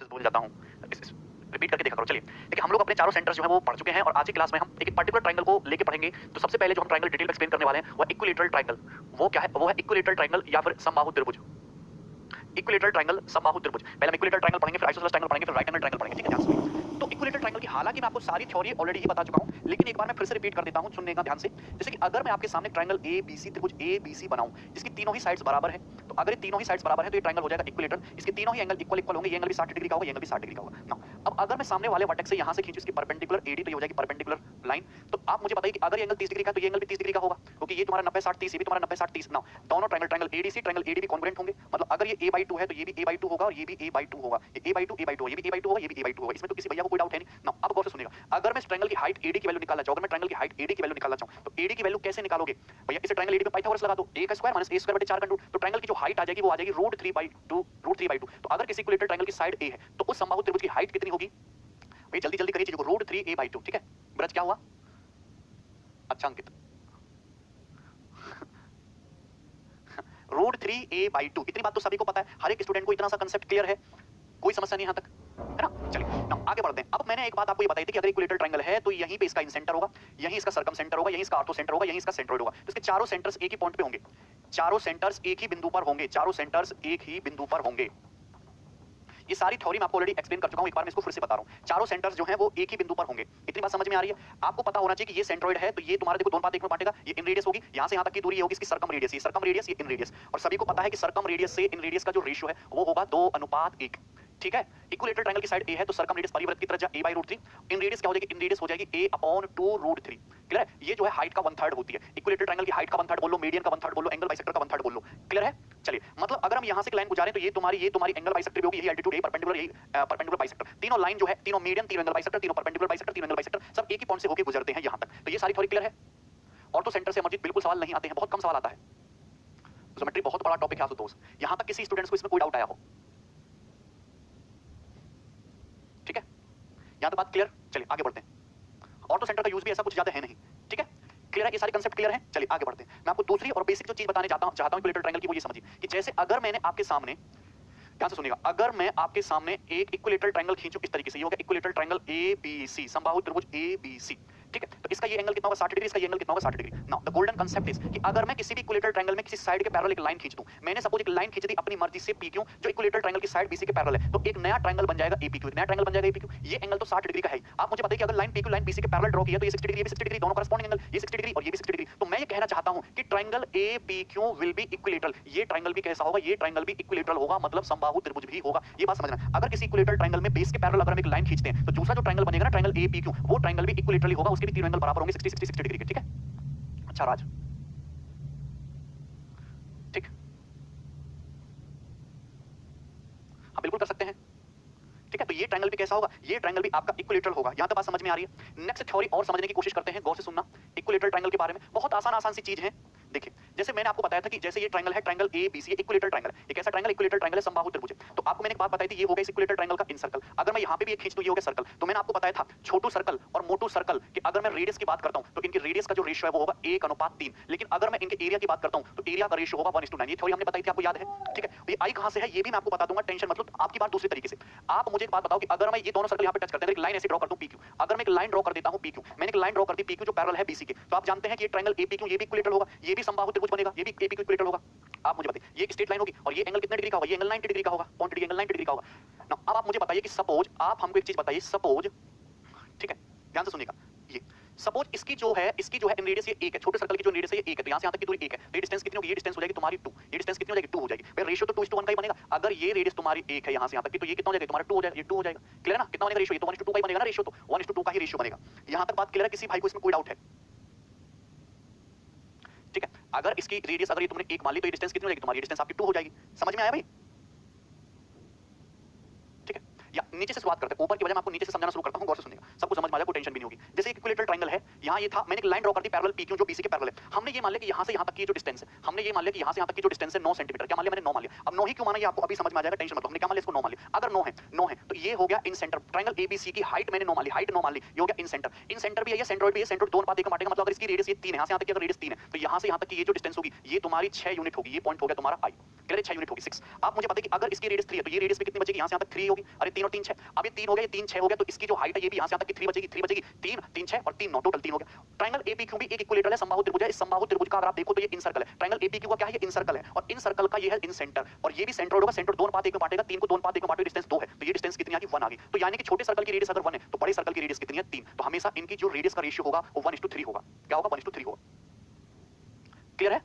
Process भूल जाता हूँ, रिपीट करके देखा करो। चलिए देखिए, हम लोग अपने चारों सेंटर्स जो है वो पढ़ चुके हैं और आज की क्लास में हम एक पर्टिकुलर ट्रायंगल को लेके पढ़ेंगे। तो सबसे पहले जो हम ट्रायंगल डिटेल में एक्सप्लेन करने वाले हैं वो इक्विलैटरल ट्रायंगल। वो क्या है? वो है इक्विलैटरल ट्रायंगल या फिर समबाहु त्रिभुज। इक्विलैटरल ट्रायंगल, समबाहु त्रिभुज। पहले हम इक्विलैटरल ट्रायंगल पढ़ेंगे, फिर आइसोसेलेस ट्रायंगल पढ़ेंगे, फिर राइट एंगल ट्रायंगल पढ़ेंगे। ठीक है, ध्यान से। तो इक्विलैटरल ट्रायंगल की हालांकि मैं आपको सारी थ्योरी ऑलरेडी ही बता चुका हूं, लेकिन एक बार मैं फिर से रिपीट कर देता हूं, सुनने का ध्यान से। जैसे कि अगर मैं आपके सामने ट्रायंगल ए बी सी त्रिभुज ए बी सी बनाऊं जिसकी तीनों ही साइड्स बराबर है, तो अगर ये तीनों ही साइड्स बराबर है तो ये ट्रायंगल हो जाएगा इक्विलैटरल। इसके तीनों ही एंगल इक्वल इक्वल होंगे, ये एंगल भी 60 डिग्री का होगा, ये एंगल भी 60 डिग्री का होगा। नाउ अब अगर मैं सामने वाले वर्टेक्स से यहां से खींचूं इसकी परपेंडिकुलर एडी, तो ये हो जाएगी परपेंडिकुलर लाइन। तो आप मुझे बताइए कि अगर ये एंगल 30 डिग्री का है तो ये एंगल भी 30 डिग्री का होगा, क्योंकि ये तुम्हारा 90 60 30, ये भी तुम्हारा 90 60 30। नाउ दोनों ट्रायंगल एडीसी ट्रायंगल एडी भी कॉन्ग्रुएंट होंगे, मतलब अगर ये a/2 है तो ये भी a/2 होगा और ये भी a/2 होगा, ये a/2 a/2, ये भी a/2 होगा, ये भी a/2 होगा। इसमें तो किसी भैया को कोई डाउट है नहीं। नाउ अब गौर से सुनिएगा, अगर मैं इस ट्रायंगल की हाइट एडी की वैल्यू निकालना चाहूं, अगर मैं ट्रायंगल की हाइट एडी की वैल्यू निकालना चाहूं तो एडी की वैल्यू कैसे निकालोगे भैया? इस ट्रायंगल एडी पे पाइथागोरस लगा दो, a का स्क्वायर माइनस a स्क्वायर बटे 4 का रूट। तो ट्रायंगल की जो हाइट आ जाएगी वो आ जाएगी √3/2। तो अगर किसी इक्विलैटरल ट्रायंगल की साइड a है तो उस समबाहु त्रिभुज की हाइट कितनी होगी भैया? जल्दी जल्दी करिए चीजों को। √3a/2। ठीक है ब्रज, क्या हुआ? अच्छा अंकित, √3a/2। इतनी बात तो सभी को पता है, हर एक स्टूडेंट को इतना सा कांसेप्ट क्लियर है, कोई समस्या नहीं यहां तक, है ना? चलिए नाउ आगे बढ़ते हैं। अब मैंने एक बात आपको ये बताई थी कि अगर इक्विलैटरल ट्रायंगल है तो यहीं पे इसका इंसेंटर होगा, यहीं इसका सर्कम सेंटर होगा, यहीं इसका ऑर्थो सेंटर होगा, यहीं इसका सेंट्रोइड होगा। तो इसके चारों सेंटर्स एक ही पॉइंट पे होंगे, चारों सेंटर्स एक ही बिंदु पर होंगे, चारों सेंटर्स एक ही बिंदु पर होंगे। ये सारी थ्योरी मैं आपको ऑलरेडी एक्सप्लेन कर चुका हूं, एक बार मैं इसको फिर से बता रहा हूं। चारों सेंटर्स जो हैं वो एक ही बिंदु पर होंगे। इतनी बात समझ में आ रही है? आपको पता होना चाहिए कि ये सेंट्रोइड है तो ये तुम्हारे देखो दोनों बात एक में बांटेगा, ये इन रेडियस होगी, यहां से यहां तक की दूरी ये होगी इसकी सर्कम रेडियस, ये सर्कम रेडियस, ये इन रेडियस। और सभी को पता है कि सर्कम रेडियस से इन रेडियस का जो रेशियो है वो होगा 2:1। ठीक है, इक्विलैटरल ट्रायंगल की साइड ए है तो सर्कम रेडियस परिवृत्त की तरह a/√3, इन रेडियस क्या हो जाएगी? इन रेडियस हो जाएगी a/2√3। क्लियर है? ये जो है हाइट का 1/3 होती है। इक्विलैटरल ट्रायंगल की हाइट का 1/3 बोल लो, मीडियन का 1/3 बोल लो, एंगल बाइसेक्टर का 1/3 बोल लो। क्लियर है? चलिए मतलब अगर हम यहां से एक लाइन गुजारें तो ये तुम्हारी एंगल बाइसेक्टर भी होगी, यही एल्टीट्यूड, यही परपेंडिकुलर, यही परपेंडिकुलर बाइसेक्टर। तीनों लाइन जो है, तीनों मीडियन, तीनों एंगल बाइसेक्टर, तीनों परपेंडिकुलर बाइसेक्टर, तीनों एंगल बाइसेक्टर, सब एक ही पॉइंट से होकर गुजरते हैं यहां तक। तो ये सारी थ्योरी क्लियर है? ऑर्थो सेंटर से अमरजीत बिल्कुल सवाल नहीं आते हैं, बहुत कम सवाल आता है। ज्योमेट्री बहुत बड़ा टॉपिक है आशुतोष, यहां तक किसी स्टूडेंट्स को इसमें कोई डाउट आया हो? ठीक है, यहां तक बात क्लियर? चलिए आगे बढ़ते हैं। ऑर्थो सेंटर का यूज भी ऐसा कुछ ज्यादा है नहीं। ठीक है, क्लियर है? ये सारे कांसेप्ट क्लियर हैं? चलिए आगे बढ़ते हैं। मैं आपको दूसरी और बेसिक जो चीज बताने चाहता हूं इक्विलैटरल ट्रायंगल की, वो ये समझिए कि जैसे अगर मैंने आपके सामने, ध्यान से सुनिएगा, अगर मैं आपके सामने एक इक्विलैटरल ट्रायंगल खींचूं इस तरीके से, ये होगा इक्विलैटरल ट्रायंगल एबीसी, समबाहु त्रिभुज एबीसी। ठीक है, तो इसका ये एंगल कितना होगा? 60 डिग्री, इसका ये एंगल कितना होगा? 60 degree. Now the golden concept is कि अगर मैं किसी भी इक्विलैटरल ट्रायंगल में किसी साइड के पैरेलल एक लाइन खींच दूं, मैंने सपोज एक लाइन खींच दी अपनी मर्जी से PQ जो इक्विलैटरल ट्रायंगल की साइड BC के पैरेलल है, तो एक नया ट्रायंगल बन जाएगा APQ, एक नया ट्रायंगल बन जाएगा APQ। ये एंगल तो 60 डिग्री का है। आप मुझे बताइए कि अगर लाइन PQ लाइन BC के पैरेलल ड्रॉ की है तो ये 60 डिग्री, ये भी 60 डिग्री, दोनों कॉरेस्पॉन्डिंग एंगल, ये 60 डिग्री और ये भी 60 डिग्री। तो मैं ये कहना चाहता हूं कि triangle APQ will be equilateral. ये ट्रायंगल भी कैसा होगा? ये ट्रायंगल भी इक्विलैटरल होगा, मतलब समबाहु त्रिभुज भी होगा। ये बात समझना। अगर किसी इक्विलैटरल ट्रायंगल में बेस के पैरेलल अगर हम एक लाइन खींचते हैं तो दूसरा जो ट्रायंगल बनेगा ना ट्रायंगल APQ, वो ट्रायंगल भी इक्विलैटरली होगा, उसके भी तीनों एंगल बराबर होंगे 60 60 60 डिग्री के। ठीक है, अच्छा राज, ठीक, हाँ बिल्कुल कर सकते हैं। ठीक है, तो ये ट्रायंगल भी कैसा होगा? ये ट्रायंगल भी आपका इक्विलैटरल होगा। यहां तक बात समझ में आ रही है? नेक्स्ट थ्योरी और समझने की कोशिश करते हैं, गौर से सुनना इक्विलैटरल ट्रायंगल के बारे में। बहुत आसान आसान सी चीज है। देखिए जैसे मैंने आपको बताया था कि जैसे ये ट्रायंगल है ट्रायंगल ABC, इक्विलैटरल ट्रायंगल, एक ऐसा ट्रायंगल इक्विलैटरल ट्रायंगल है, समबाहु त्रिभुज है। तो आपको मैंने एक बात बताई थी, ये हो गया इस इक्विलैटरल ट्रायंगल का इन सर्कल। अगर मैं यहां पे भी एक खींच दूं, ये हो गया सर्कल। तो मैंने आपको बताया था छोटू सर्कल और मोटू सर्कल कि अगर मैं रेडियस की बात करता हूं तो इनके रेडियस का जो रेशियो है वो होगा 1:3, लेकिन अगर मैं इनके एरिया की बात करता हूं तो एरिया का रेशियो होगा 1:9। ये थ्योरी हमने बताई थी, आपको याद है? ठीक है, ये आई कहां से है ये भी मैं आपको बता दूंगा, टेंशन मत लो। आपकी बात दूसरे तरीके से, आप मुझे एक बात बताओ कि अगर मैं ये दोनों सर्कल यहां पे टच करते हैं, एक लाइन ऐसे ड्रॉ करता हूं PQ, अगर मैं एक लाइन ड्रॉ कर देता हूं PQ, मैंने एक लाइन ड्रॉ कर दी PQ जो पैरेलल है BC के, तो आप जानते हैं कि ये ट्रायंगल APQ ये भी इक्विलैटरल होगा, ये भी समबाहु त्रिभुज बनेगा, ये भी APQ इक्विलैटरल होगा। आप मुझे बताइए, ये स्ट्रेट लाइन होगी और ये एंगल कितने डिग्री का होगा? ये एंगल 90 डिग्री का होगा। कौन डिग्री? एंगल 90 डिग्री का होगा। नाउ अब आप मुझे बताइए कि सपोज, आप हमको एक चीज बताइए, सपोज, ठीक है ध्यान से सुनिएगा, ये सपोज इसकी जो है इन रेडियस ये 1 है, छोटे सर्कल की जो रेडियस है ये 1 है, तो यहां से यहां तक की दूरी 1 है, तो ये डिस्टेंस कितनी होगी? ये डिस्टेंस हो जाएगी तुम्हारी 2, ये डिस्टेंस कितनी हो जाएगी? 2 हो जाएगी। फिर रेशियो तो 2:1 का ही बनेगा। अगर ये रेडियस तुम्हारी 1 है यहां से यहां तक की, तो ये कितना हो जाएगा? तुम्हारा 2 हो जाएगा, ये 2 हो जाएगा। क्लियर है ना? कितना बनेगा रेशियो? ये तो 1:2 का ही बनेगा ना रेशियो, तो 1:2 का ही रेशियो बनेगा। यहां तक बात क्लियर है? किसी भाई को इसमें कोई डाउट है? ठीक है, अगर इसकी रेडियस अगर ये तुमने 1 मान ली तो ये डिस्टेंस कितनी हो जाएगी? तुम्हारी डिस्टेंस आपकी 2 हो जाएगी। समझ में आया भाई? ठीक है, या नीचे से शुरुआत करते हैं, ऊपर की वजह मैं आपको नीचे से समझाना शुरू करता हूं, गौर से सुनिएगा, सबको समझ में आ जाएगा, कोई टेंशन भी नहीं होगी। जैसे एक इक्विलेटरल ट्रायंगल है, यहां ये था, मैंने एक लाइन ड्रॉ कर दी पैरेलल PQ जो BC के पैरेलल है। हमने ये मान लिया कि यहां से यहां तक की जो डिस्टेंस है, हमने ये मान लिया कि यहां से यहां तक की जो डिस्टेंस है 9 सेंटीमीटर, क्या मान लिया मैंने 9 मान लिया। अब 9 ही क्यों माना ये आपको अभी समझ में आ जाएगा, टेंशन मत लो। हमने क्या मान लिया इसको 9 मान लिया। अगर 9 है तो ये हो गया इन सेंटर ट्रायंगल ABC की हाइट मैंने 9 मान ली, हाइट 9 मान ली, ये हो गया इन सेंटर। इन सेंटर भी है, सेंट्रोइड भी है, सेंट्रोइड दोनों पाते का बांटेगा, मतलब अगर इसकी रेडियस ये 3 है, यहां से यहां तक की अगर रेडियस 3 है तो यहां से यहां तक की ये जो डिस्टेंस होगी ये तुम्हारी 6 यूनिट होगी, ये पॉइंट हो गया तुम्हारा I, कह रहे 6 यूनिट होगी 6। आप मुझे पता है कि अगर इसकी रेडियस 3 है तो ये रेडियस पे कितनी बचेगी, यहां से यहां तक 3 होगी, अरे 3 और 3 6, अब ये 3 हो गया, ये 3 6 हो गया, तो इसकी जो हाइट है ये भी यहां से यहां तक की 3 बचेगी, 3 बचेगी, 3 3 6 और 3 9, टोटल 3 हो गया। ट्रायंगल APQ भी एक इक्विलेटरल है, समबाहु त्रिभुज है। इस समबाहु त्रिभुज का अगर आप देखो तो ये इन सर्कल है, ट्रायंगल APQ का क्या है, ये इन सर्कल है, और इन सर्कल का ये है इन सेंटर, और ये भी सेंट्रोइड होगा, सेंट्रोइड दोनों पात एक में बांटेगा, 3 को दोनों पात एक में बांटो, डिस्टेंस 2 है, तो ये डिस्टेंस कितनी आ गई 1 आ गई। तो यानी कि छोटे सर्कल की रेडियस अगर 1 है तो बड़े सर्कल की रेडियस कितनी है 3, तो हमेशा इनकी जो रेडियस का रेशियो होगा वो 1:3 होगा। क्या होगा, 1:3 होगा। क्लियर है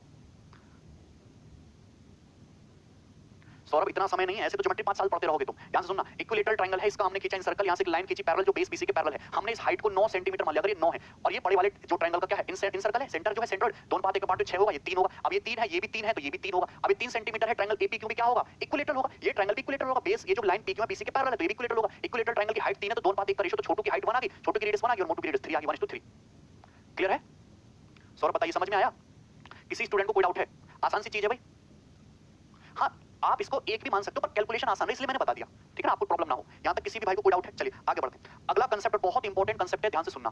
सौरभ, इतना समय नहीं है, ऐसे तो ज्योमेट्री 5 साल पढ़ते रहोगे तुम। यहां से सुनना, इक्विलेटरल ट्रायंगल है, इसका हमने खींचा इन सर्कल, यहां से एक लाइन खींची पैरेलल जो बेस BC के पैरेलल है, हमने इस हाइट को 9 सेंटीमीटर मान लिया, अगर ये 9 है, और ये बड़े वाले जो ट्रायंगल का क्या है इन सर्कल है, सेंटर जो है सेंट्रोइड, दोनों पाते का पार्ट 6 होगा, ये 3 होगा, अब ये 3 है, ये भी 3 है, तो ये भी 3 होगा, अब ये 3 सेंटीमीटर है, ट्रायंगल APQ भी क्या होगा, इक्विलेटरल होगा, ये ट्रायंगल भी इक्विलेटरल होगा, बेस ये जो लाइन PQ है BC के पैरेलल है तो ये भी इक्विलेटरल होगा। इक्विलेटरल ट्रायंगल की हाइट 3 है तो दोनों पाते का रेशियो, तो छोटू की हाइट 1 आ गई, छोटू की रेडियस 1 आ गई, और मोटू की रेडियस 3 आ गई, 1:3। क्लियर है सौरभ, बताइए समझ में आया, किसी स्टूडेंट को कोई डाउट है, आसान सी चीज है भाई। हाँ, आप इसको एक भी मान सकते हो पर कैलकुलेशन आसान है इसलिए मैंने बता दिया, ठीक है ना, आपको प्रॉब्लम ना हो। यहां तक किसी भी भाई को कोई डाउट है, चलिए आगे बढ़ते हैं। अगला कंसेप्ट बहुत इंपॉर्टेंट कंसेप्ट है, ध्यान से सुनना।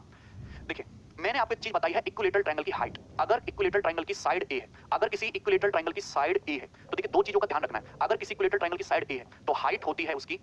देखिए मैंने आपको एक चीज बताई है, इक्विलेटरल ट्रायंगल की हाइट, अगर इक्विलेटरल ट्रायंगल की साइड A है, अगर किसी इक्विलेटरल ट्रायंगल की साइड A है तो देखिए दो चीजों का ध्यान रखना है। अगर किसी इक्विलेटरल ट्रायंगल की साइड A है तो हाइट होती है उसकी,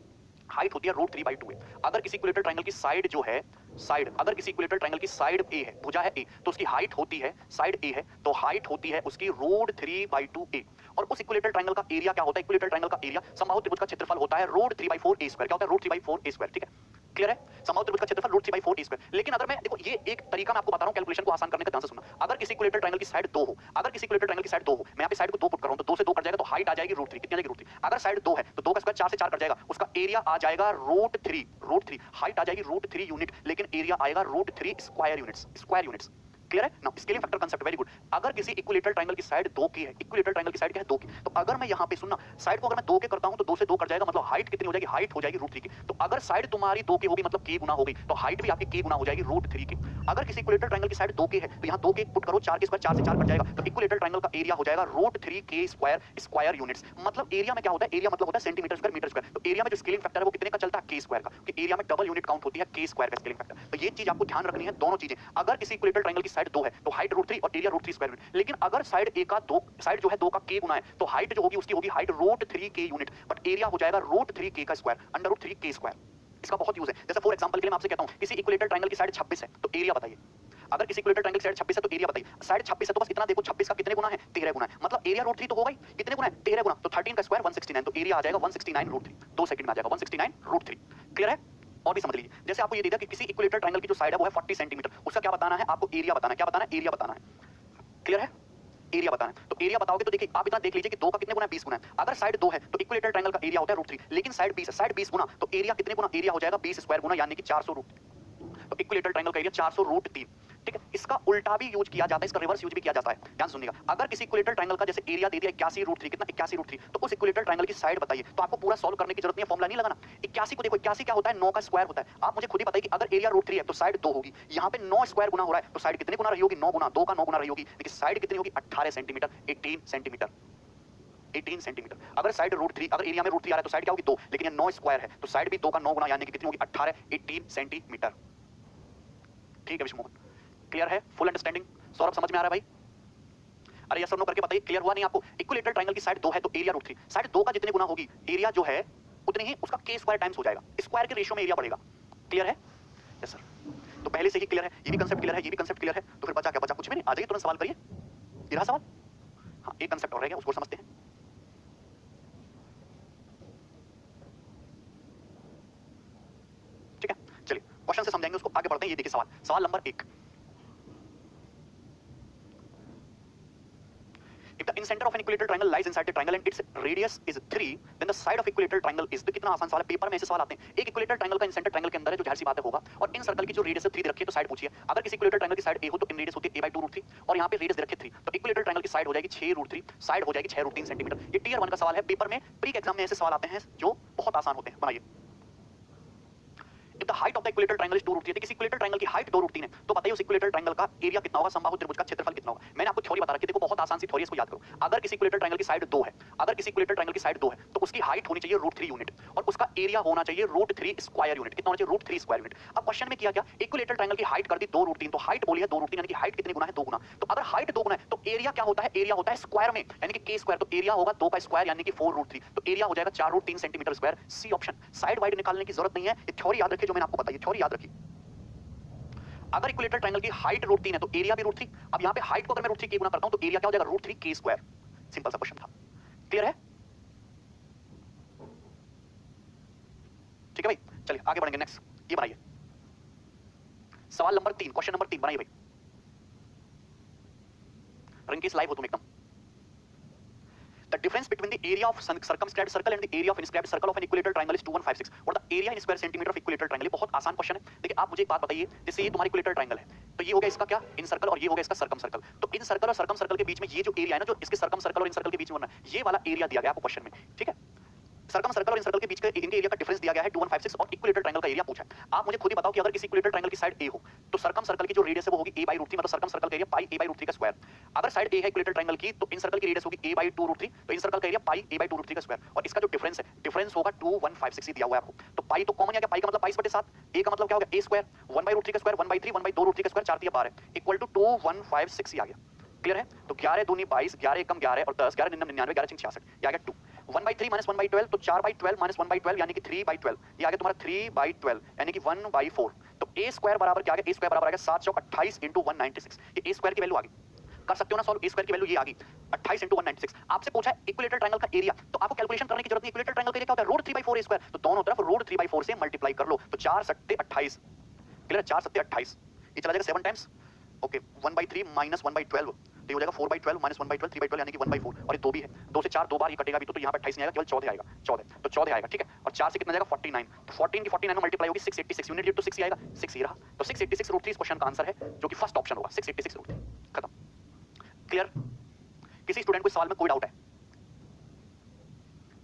हाइट होती है √3/2 है। अगर किसी इक्विलेटरल ट्रायंगल की साइड जो है साइड, अगर किसी इक्विलेटरल ट्रायंगल की साइड A है, भुजा है A, तो उसकी हाइट होती है, साइड A है तो हाइट होती है उसकी √3/2a। और उस इक्विलेटरल ट्रायंगल का एरिया क्या होता है, इक्विलेटरल ट्रायंगल का एरिया समबाहु त्रिभुज का क्षेत्रफल होता है √3/4a²। क्या होता है, √3/4a², ठीक है, क्लियर है, समबाहु त्रिभुज का क्षेत्रफल √3/4a²। लेकिन अगर मैं देखो ये एक तरीका मैं आपको बता रहा हूं कैलकुलेशन को आसान करने का, ध्यान से सुनना। अगर किसी इक्विलेटरल ट्रायंगल की साइड 2 हो, अगर किसी इक्विलेटरल ट्रायंगल की साइड 2 हो, मैं यहां पे साइड को 2 पुट कर रहा हूं तो 2 से 2 कट जाएगा तो हाइट आ जाएगी √3, कितनी आ जाएगी √3। अगर साइड 2 है तो 2 का स्क्वायर 4 से 4 कट जाएगा, उसका एरिया आ जाएगा √3, हाइट आ जाएगी √3 यूनिट, लेकिन एरिया आएगा √3 स्क्वायर यूनिट्स। क्लियर है ना, scaling factor concept, very good. अगर किसी इक्विलेटरल ट्रायंगल की साइड 2 की है, इक्विलेटरल ट्रायंगल की साइड क्या है 2 की, तो अगर मैं यहां पे सुनना साइड को अगर मैं 2 के करता हूं तो 2 से 2 कट जाएगा, मतलब हाइट कितनी हो जाएगी, हाइट हो जाएगी √3 की। तो अगर साइड तुम्हारी 2 की होगी मतलब k गुना होगी, तो हाइट भी आपकी k गुना हो जाएगी √3 की। अगर किसी इक्विलेटरल ट्रायंगल की साइड 2 की है तो यहां 2 के पुट करो, 4 के स्क्वायर 4 से 4 कट जाएगा, तो इक्विलेटरल ट्रायंगल का एरिया हो जाएगा √3k² स्क्वायर यूनिट्स। मतलब एरिया में क्या होता है, एरिया मतलब होता है सेंटीमीटर स्क्वायर मीटर स्क्वायर, तो एरिया में जो स्केलिंग फैक्टर है वो कितने का चलता है, k² का, क्योंकि एरिया में डबल यूनिट काउंट होती है k² का स्केलिंग फैक्टर। तो ये चीज आपको ध्यान रखनी है, दोनों चीजें। अगर किसी इक्विलेटरल ट्रायंगल की साइड 2 है तो हाइट √3 और एरिया √3 स्क्वायर यूनिट, लेकिन अगर साइड A का 2, साइड जो है 2 का k गुना है तो हाइट जो होगी उसकी होगी height √3k unit, but area हो जाएगा √3k का स्क्वायर, √3k²। इसका बहुत यूज है। जैसे फॉर एग्जांपल के लिए मैं आपसे कहता हूं किसी इक्विलेटरल ट्रायंगल की साइड 26 है तो एरिया बताइए। अगर किसी इक्विलेटरल ट्रायंगल की साइड 26 है तो एरिया बताइए। साइड 26 है तो बस इतना देखो 26 का कितने गुना है, 13 गुना है, मतलब एरिया √3 तो होगा ही, कितने गुना है 13 गुना, तो 13 का स्क्वायर 169, तो एरिया आ जाएगा 169 √3, 2 सेकंड में आ जाएगा 169 √3। क्लियर है, और भी समझ लीजिए। जैसे आपको ये दे दिया कि किसी इक्विलेटरल ट्रायंगल की जो साइड है वो है 40 सेंटीमीटर, उसका क्या बताना है आपको, एरिया बताना है। क्या बताना है, एरिया बताना है। क्लियर है, एरिया बताना है। तो एरिया बताओगे तो देखिए आप इतना देख लीजिए कि 2 का कितने गुना है, 20 गुना है। अगर साइड 2 है तो इक्विलेटरल ट्रायंगल का एरिया होता है √3, लेकिन साइड 20 है, साइड 20 गुना तो एरिया कितने गुना, एरिया हो जाएगा 20 स्क्वायर गुना, यानी कि 400 √3। तो इक्विलेटरल ट्रायंगल का एरिया 400 √3, ठीक है। इसका उल्टा भी यूज किया जाता है, इसका रिवर्स यूज भी किया जाता है, ध्यान सुनिएगा। अगर किसी इक्विलेटरल ट्रायंगल का जैसे एरिया दे दिया 81 √3, कितना 81 √3, तो उस इक्विलेटरल ट्रायंगल की साइड बताइए। तो आपको पूरा सॉल्व करने की जरूरत नहीं है, फॉर्मूला नहीं लगाना। 81 को देखो, 81 क्या होता है, 9 का स्क्वायर होता है। आप मुझे खुद ही बताइए कि अगर एरिया √3 है तो साइड 2 होगी, यहां पे 9 स्क्वायर गुना हो रहा है तो साइड कितने गुना रही होगी, 9 गुना, 2 का 9 गुना रही होगी, लेकिन साइड कितनी होगी 18 सेंटीमीटर, 18 सेंटीमीटर, 18 सेंटीमीटर। अगर साइड √3, अगर एरिया में √3 आ रहा है तो साइड क्या होगी 2, लेकिन ये 9 स्क्वायर है तो साइड भी 2 का 9 गुना, यानी कि कितनी होगी 18, 18 सेंटीमीटर। ठीक है विष्णु मोहन, क्लियर है, फुल अंडरस्टैंडिंग। सौरभ समझ में आ रहा है भाई, अरे यस और नो करके बताइए, क्लियर हुआ नहीं आपको। इक्विलेटरल ट्रायंगल की साइड 2 है तो एरिया √3, साइड 2 का जितने गुना होगी एरिया जो है उतने ही उसका k² टाइम्स हो जाएगा, स्क्वायर के रेशियो में एरिया बढ़ेगा। क्लियर है, यस सर। तो पहले से ही क्लियर है, ये भी कंसेप्ट क्लियर है, ये भी कंसेप्ट क्लियर है, तो फिर बचा क्या, बचा कुछ भी नहीं। आ जाइए तुरंत सवाल करिए, ये रहा सवाल। हाँ, एक कंसेप्ट और रह गया, उसको समझते हैं। ठीक है, चलिए क्वेश्चन से समझाएंगे उसको, आगे बढ़ते हैं। ये देखिए सवाल, सवाल number 1। If the incenter of an equilateral triangle lies inside the triangle and its radius is 3, then the side of equilateral triangle is, तो कितना आसान सवाल है, पेपर में ऐसे सवाल आते हैं। एक इक्विलेटरल ट्रायंगल का इंसेंटर ट्रायंगल के अंदर है जो जाहिर सी बात है होगा, और इन सर्कल की जो रेडियस है 3 रखी है तो साइड पूछिए। अगर किसी इक्विलेटरल ट्रायंगल की साइड A हो तो इन रेडियस होती है a/2 √3, और यहाँ पे रेडियस दे रखी है 3, तो इक्विलेटरल ट्रायंगल की साइड हो जाएगी 6 √3, साइड हो जाएगी 6 √3 सेंटीमीटर। ये टियर 1 का सवाल है, पेपर में प्री एग्जाम में ऐसे सवाल आते हैं जो बहुत आसान होते हैं। बनाइए if the height of the equilateral triangle is 2√3, किसी इक्विलेटरल ट्रायंगल की हाइट 2√3 है तो बताइए उस इक्विलेटरल ट्रायंगल का एरिया कितना होगा, समबाहु त्रिभुज का क्षेत्रफल कितना होगा। मैंने आपको थ्योरी बता रखी है, देखो बहुत आसान सी थ्योरी, इसको याद करो। अगर किसी इक्विलेटरल ट्रायंगल की साइड 2 है, अगर किसी इक्विलेटरल ट्रायंगल की साइड 2 है तो उसकी हाइट होनी चाहिए √3 यूनिट और उसका एरिया होना चाहिए √3 स्क्वायर यूनिट। कितना होना चाहिए, √3 स्क्वायर यूनिट। अब क्वेश्चन में किया क्या, इक्विलेटरल ट्रायंगल की हाइट कर दी 2√3, तो हाइट बोली है 2√3 यानी कि हाइट कितने गुना है, 2 गुना। तो अगर हाइट 2 गुना है तो एरिया क्या होता है, एरिया होता है स्क्वायर में यानी कि k स्क्वायर, तो एरिया होगा 2 का स्क्वायर यानी कि 4√3, तो एरिया हो जाएगा 4√3 centimetre square. C option. Side wide निकालने की जरूरत नहीं है, ये थ्योरी याद रखिए जो मैंने आपको बताई, थ्योरी याद रखिए। अगर इक्विलेटरल ट्रायंगल की हाइट √3 है तो एरिया भी √3। अब यहां पे हाइट को अगर मैं √3 k गुना करता हूं तो एरिया क्या हो जाएगा, √3 k स्क्वायर। सिंपल सा क्वेश्चन था, क्लियर है? ठीक है भाई, चलिए आगे बढ़ेंगे। नेक्स्ट ये बनाइए सवाल नंबर 3, क्वेश्चन नंबर 3 बनाइए भाई। रंकीस लाइव हो तुम एकदम। The difference between the area of circumscribed circle and the area of inscribed circle of an equilateral triangle is 2156 और the area in square centimeter of equilateral triangle। ये बहुत आसान question है। देखिए आप मुझे एक बात बताइए, जैसे ये तुम्हारा इक्विलेटरल ट्रायंगल है तो ये हो गया इसका क्या, इन सर्कल, और ये हो गया इसका सर्कम सर्कल। तो इन सर्कल और सर्कम सर्कल के बीच में ये जो एरिया है ना, जो इसके सर्कम सर्कल और इन सर्कल के बीच में बना है, ये वाला एरिया दिया गया आपको क्वेश्चन में, ठीक है। सर्कम सर्कल और इन सर्कल के बीच के इनके एरिया का डिफरेंस दिया गया है 2156 और इक्विलेटरल ट्रायंगल का एरिया पूछा है। आप मुझे खुद ही बताओ कि अगर किसी इक्विलेटरल ट्रायंगल की साइड ए हो तो सर्कम सर्कल की जो रेडियस है वो होगी a/√3, मतलब सर्कम सर्कल का एरिया पाई a/√3 का स्क्वायर। अगर साइड ए है इक्विलेटरल ट्रायंगल की तो इन सर्कल की रेडियस होगी a/2√3, तो इन सर्कल का एरिया पाई a/2√3 का स्क्वायर, और इसका जो डिफरेंस है, डिफरेंस होगा 2156 ही दिया हुआ है आपको। तो पाई तो कॉमन है, पाई का मतलब 22/7, a का मतलब क्या हो गया a स्क्वायर, 1/√3 का स्क्वायर 1/3, 1/2√3 का स्क्वायर 4 × 12 इक्वल टू 2156 ही आ गया। क्लियर है? तो 11 दूनी 22, 11 एकम 11 और 10, 11 99, 11 66, ये आ गया 2। 1/3 माइनस 1/12 तो 4/12 माइनस 1/12 यानी कि 3/12, ये आ गया तुम्हारा 3/12 यानी कि 1/4। तो a स्क्वायर बराबर क्या आ गया, a स्क्वायर बराबर आ गया 7 × 28 × 196, ये a स्क्वायर की वैल्यू आ गई। कर सकते हो ना सॉल्व, a स्क्वायर की वैल्यू ये आ गई 28 × 196। आपसे पूछा है इक्विलेटरल ट्रायंगल का एरिया, तो आपको कैलकुलेशन करने की जरूरत नहीं। इक्विलेटरल ट्रायंगल का एरिया क्या होता है, √3/4 a स्क्वायर, तो दोनों तरफ √3/4 से मल्टीप्लाई कर लो, तो 4 × 7 = 28। क्लियर है, 4 × 7 = 28, ये चला जाएगा 7 टाइम्स, ओके 1/3 माइनस 1/12, तो ये हो जाएगा 4/12 माइनस 1/12, 3/12 यानी कि 1/4, और ये 2 भी है, 2 से 4 2 बार ये कटेगा भी, तो यहाँ पे 28 नहीं आएगा, केवल 14 आएगा, 14, तो 14 आएगा, ठीक है। और 4 से कितना जाएगा 49, तो 14 की 49 में मल्टीप्लाई होगी 686 यूनिट, ये तो 6 ही आएगा, 6 ही रहा, तो 686√3 इस क्वेश्चन का आंसर है, जो कि फर्स्ट ऑप्शन होगा, 686√3। खत्म, क्लियर? किसी स्टूडेंट को इस सवाल में कोई डाउट है?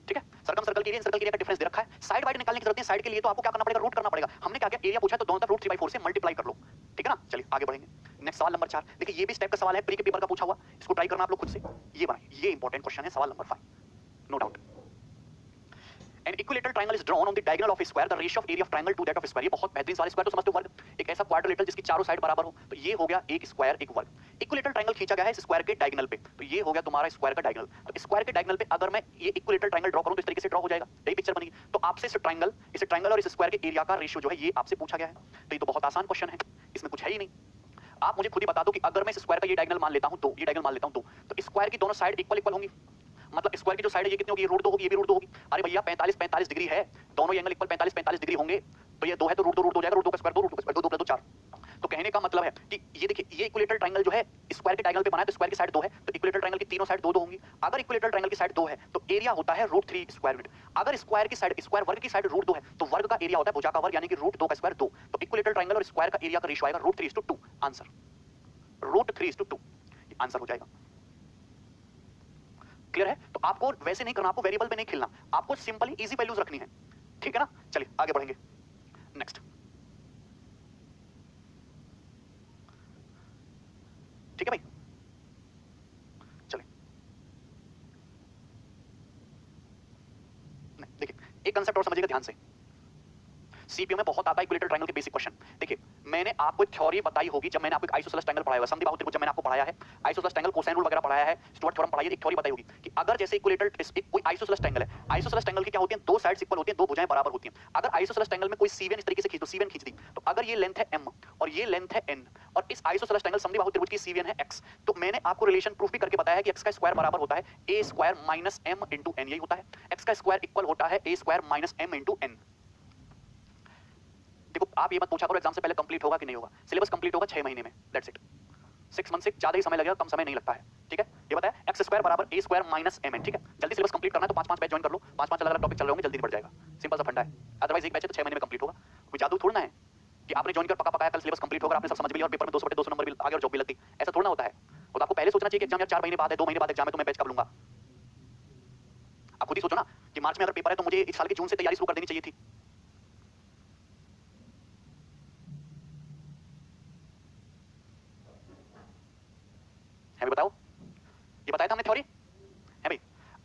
ठीक है, सर्कम सर्कल के लिए इन सर्कल के एरिया का डिफरेंस दे रखा है, साइड वाइड निकालने की जरूरत नहीं, साइड के लिए तो आपको क्या करना पड़ेगा, रूट करना पड़ेगा। हमने क्या किया, एरिया पूछा है तो दोनों तरफ √3/4 से मल्टीप्लाई कर लो, ठीक है ना। चलिए आगे बढ़ेंगे। नेक्स्ट सवाल नंबर 4, देखिए ये भी इस टाइप का सवाल है, प्री के पेपर का पूछा हुआ, इसको ट्राई करना आप लोग खुद से। ये बनाइए, ये इंपॉर्टेंट क्वेश्चन है, सवाल नंबर 5, no doubt. An equilateral triangle is drawn on the diagonal of a square. The ratio of area of triangle to that of a square. ये बहुत बेहतरीन सवाल, स्क्वायर तो समझते हो वर्ग, एक ऐसा क्वाड्रिलेटरल जिसकी चारों साइड बराबर हो, तो ये हो गया एक स्क्वायर एक वर्ग। इक्विलेटरल ट्रायंगल खींचा गया है इस स्क्वायर के डायगोनल पे, तो ये हो गया तुम्हारा स्क्वायर का डायगोनल। तो स्क्वायर के डायगोनल पे अगर मैं ये इक्विलेटरल ट्रायंगल ड्रॉ करूं तो इस तरीके से ड्रॉ हो जाएगा, यही पिक्चर बनेगी। तो आपसे इस ट्रायंगल और इस स्क्वायर के एरिया का रेशियो जो है ये आपसे पूछा गया है, तो ये तो बहुत आसान क्वेश्चन है, इसमें कुछ है ही नहीं। आप मुझे खुद ही बता दो कि अगर मैं इस स्क्वायर का ये डायगोनल मान लेता हूं 2, ये डायगोनल मान लेता हूं 2, तो स्क्वायर की दोनों साइड इक्वल इक्वल होंगी, मतलब स्क्वायर की जो साइड है ये कितनी होगी, √2 होगी, ये भी √2 होगी। अरे भैया 45 डिग्री है, दोनों एंगल इक्वल 45 डिग्री होंगे, तो ये 2 है तो √2 हो जाएगा, √2 का स्क्वायर 2, √2 का स्क्वायर 2, 2 + 2 4। तो कहने का मतलब है कि ये देखिए, ये इक्विलेटरल ट्रायंगल जो है स्क्वायर के डायगोनल पे बना है, तो स्क्वायर की साइड 2 है, तो इक्विलेटरल ट्रायंगल की तीनों साइड 2 2 होंगी। अगर इक्विलेटरल ट्रायंगल की साइड 2 है तो एरिया होता है √3 स्क्वायर यूनिट। अगर स्क्वायर की साइड, स्क्वायर वर्ग की साइड √2 है तो वर्ग का एरिया होता है भुजा का वर्ग यानी कि √2 का स्क्वायर 2। तो इक्विलेटरल ट्रायंगल और स्क्वायर का एरिया का रेशियो आएगा √3:2, आंसर √3:2, ये आंसर हो जाएगा। क्लियर है? तो आपको वैसे नहीं करना, आपको वेरिएबल पे नहीं खेलना, आपको सिंपली इजी वैल्यूज रखनी है, ठीक है ना। चलिए आगे बढ़ेंगे। नेक्स्ट, ठीक है भाई, चलिए देखिए एक कंसेप्ट और समझिएगा ध्यान से, सीपीयू में बहुत आता है इक्विलेटरल ट्रायंगल के बेसिक क्वेश्चन। देखिए मैंने आपको थ्योरी बताई होगी जब मैंने आपको आइसोसेलेस ट्रायंगल पढ़ाया हुआ, समद्विबाहु त्रिभुज जब मैंने आपको पढ़ाया है, आइसोसेलेस ट्रायंगल कोसाइन रूल वगैरह पढ़ाया है, स्टुअर्ट थ्योरम पढ़ाई है, एक थ्योरी बताई होगी कि अगर जैसे इक्विलेटरल कोई आइसोसेलेस ट्रायंगल है, आइसोसेलेस ट्रायंगल की क्या होती है, दो साइड्स इक्वल होती हैं, दो भुजाएं बराबर होती हैं। अगर आइसोसेलेस ट्रायंगल में कोई C1 इस तरीके से खींच दो, C1 खींच दी, तो अगर ये लेंथ है m और ये लेंथ है n और इस आइसोसेलेस ट्रायंगल समद्विबाहु त्रिभुज की C1 है x, तो मैंने आपको रिलेशन प्रूफ भी करके बताया है कि x का स्क्वायर बराबर होता है a square minus m into n, यही होता है x का स्क्वायर इक्वल होता है a square minus m into n। देखो आप ये मत पूछा करो एग्जाम से पहले कंप्लीट होगा कि नहीं होगा, सिलेबस कंप्लीट होगा 6 महीने में, दैट्स इट। 6 मंथ से ज्यादा ही समय लगेगा, कम समय नहीं लगता है, ठीक है। ये बताया एक्स स्क्वायर बराबर a स्क्वायर माइनस mn, ठीक है। जल्दी सिलेबस कंप्लीट करना है तो 5-5 बैच ज्वाइन कर लो, 5-5 अलग अलग टॉपिक चल रहे होंगे, जल्दी बढ़ जाएगा, सिंपल सा फंडा है। अदरवाइज एक बैच है तो 6 महीने में कंप्लीट होगा, कोई जादू थोड़ा ना है कि आपने ज्वाइन कर पका पकाया कल सिलेबस कंप्लीट होगा, आपने सब समझ भी लिया और पेपर में 200/200 नंबर भी आ गए और जॉब भी लग गई, ऐसा थोड़ा होता है। तो आपको पहले सोचना चाहिए कि एग्जाम यार 4 महीने बाद है, 2 महीने बाद एग्जाम है, तो मैं बैच कब लूंगा। आप खुद ही सोचो ना कि मार्च में अगर पेपर है तो मुझे इस साल के जून से तैयारी शुरू कर देनी चाहिए थी। अभी बताओ, ये बताया था हमने थ्योरी है भाई,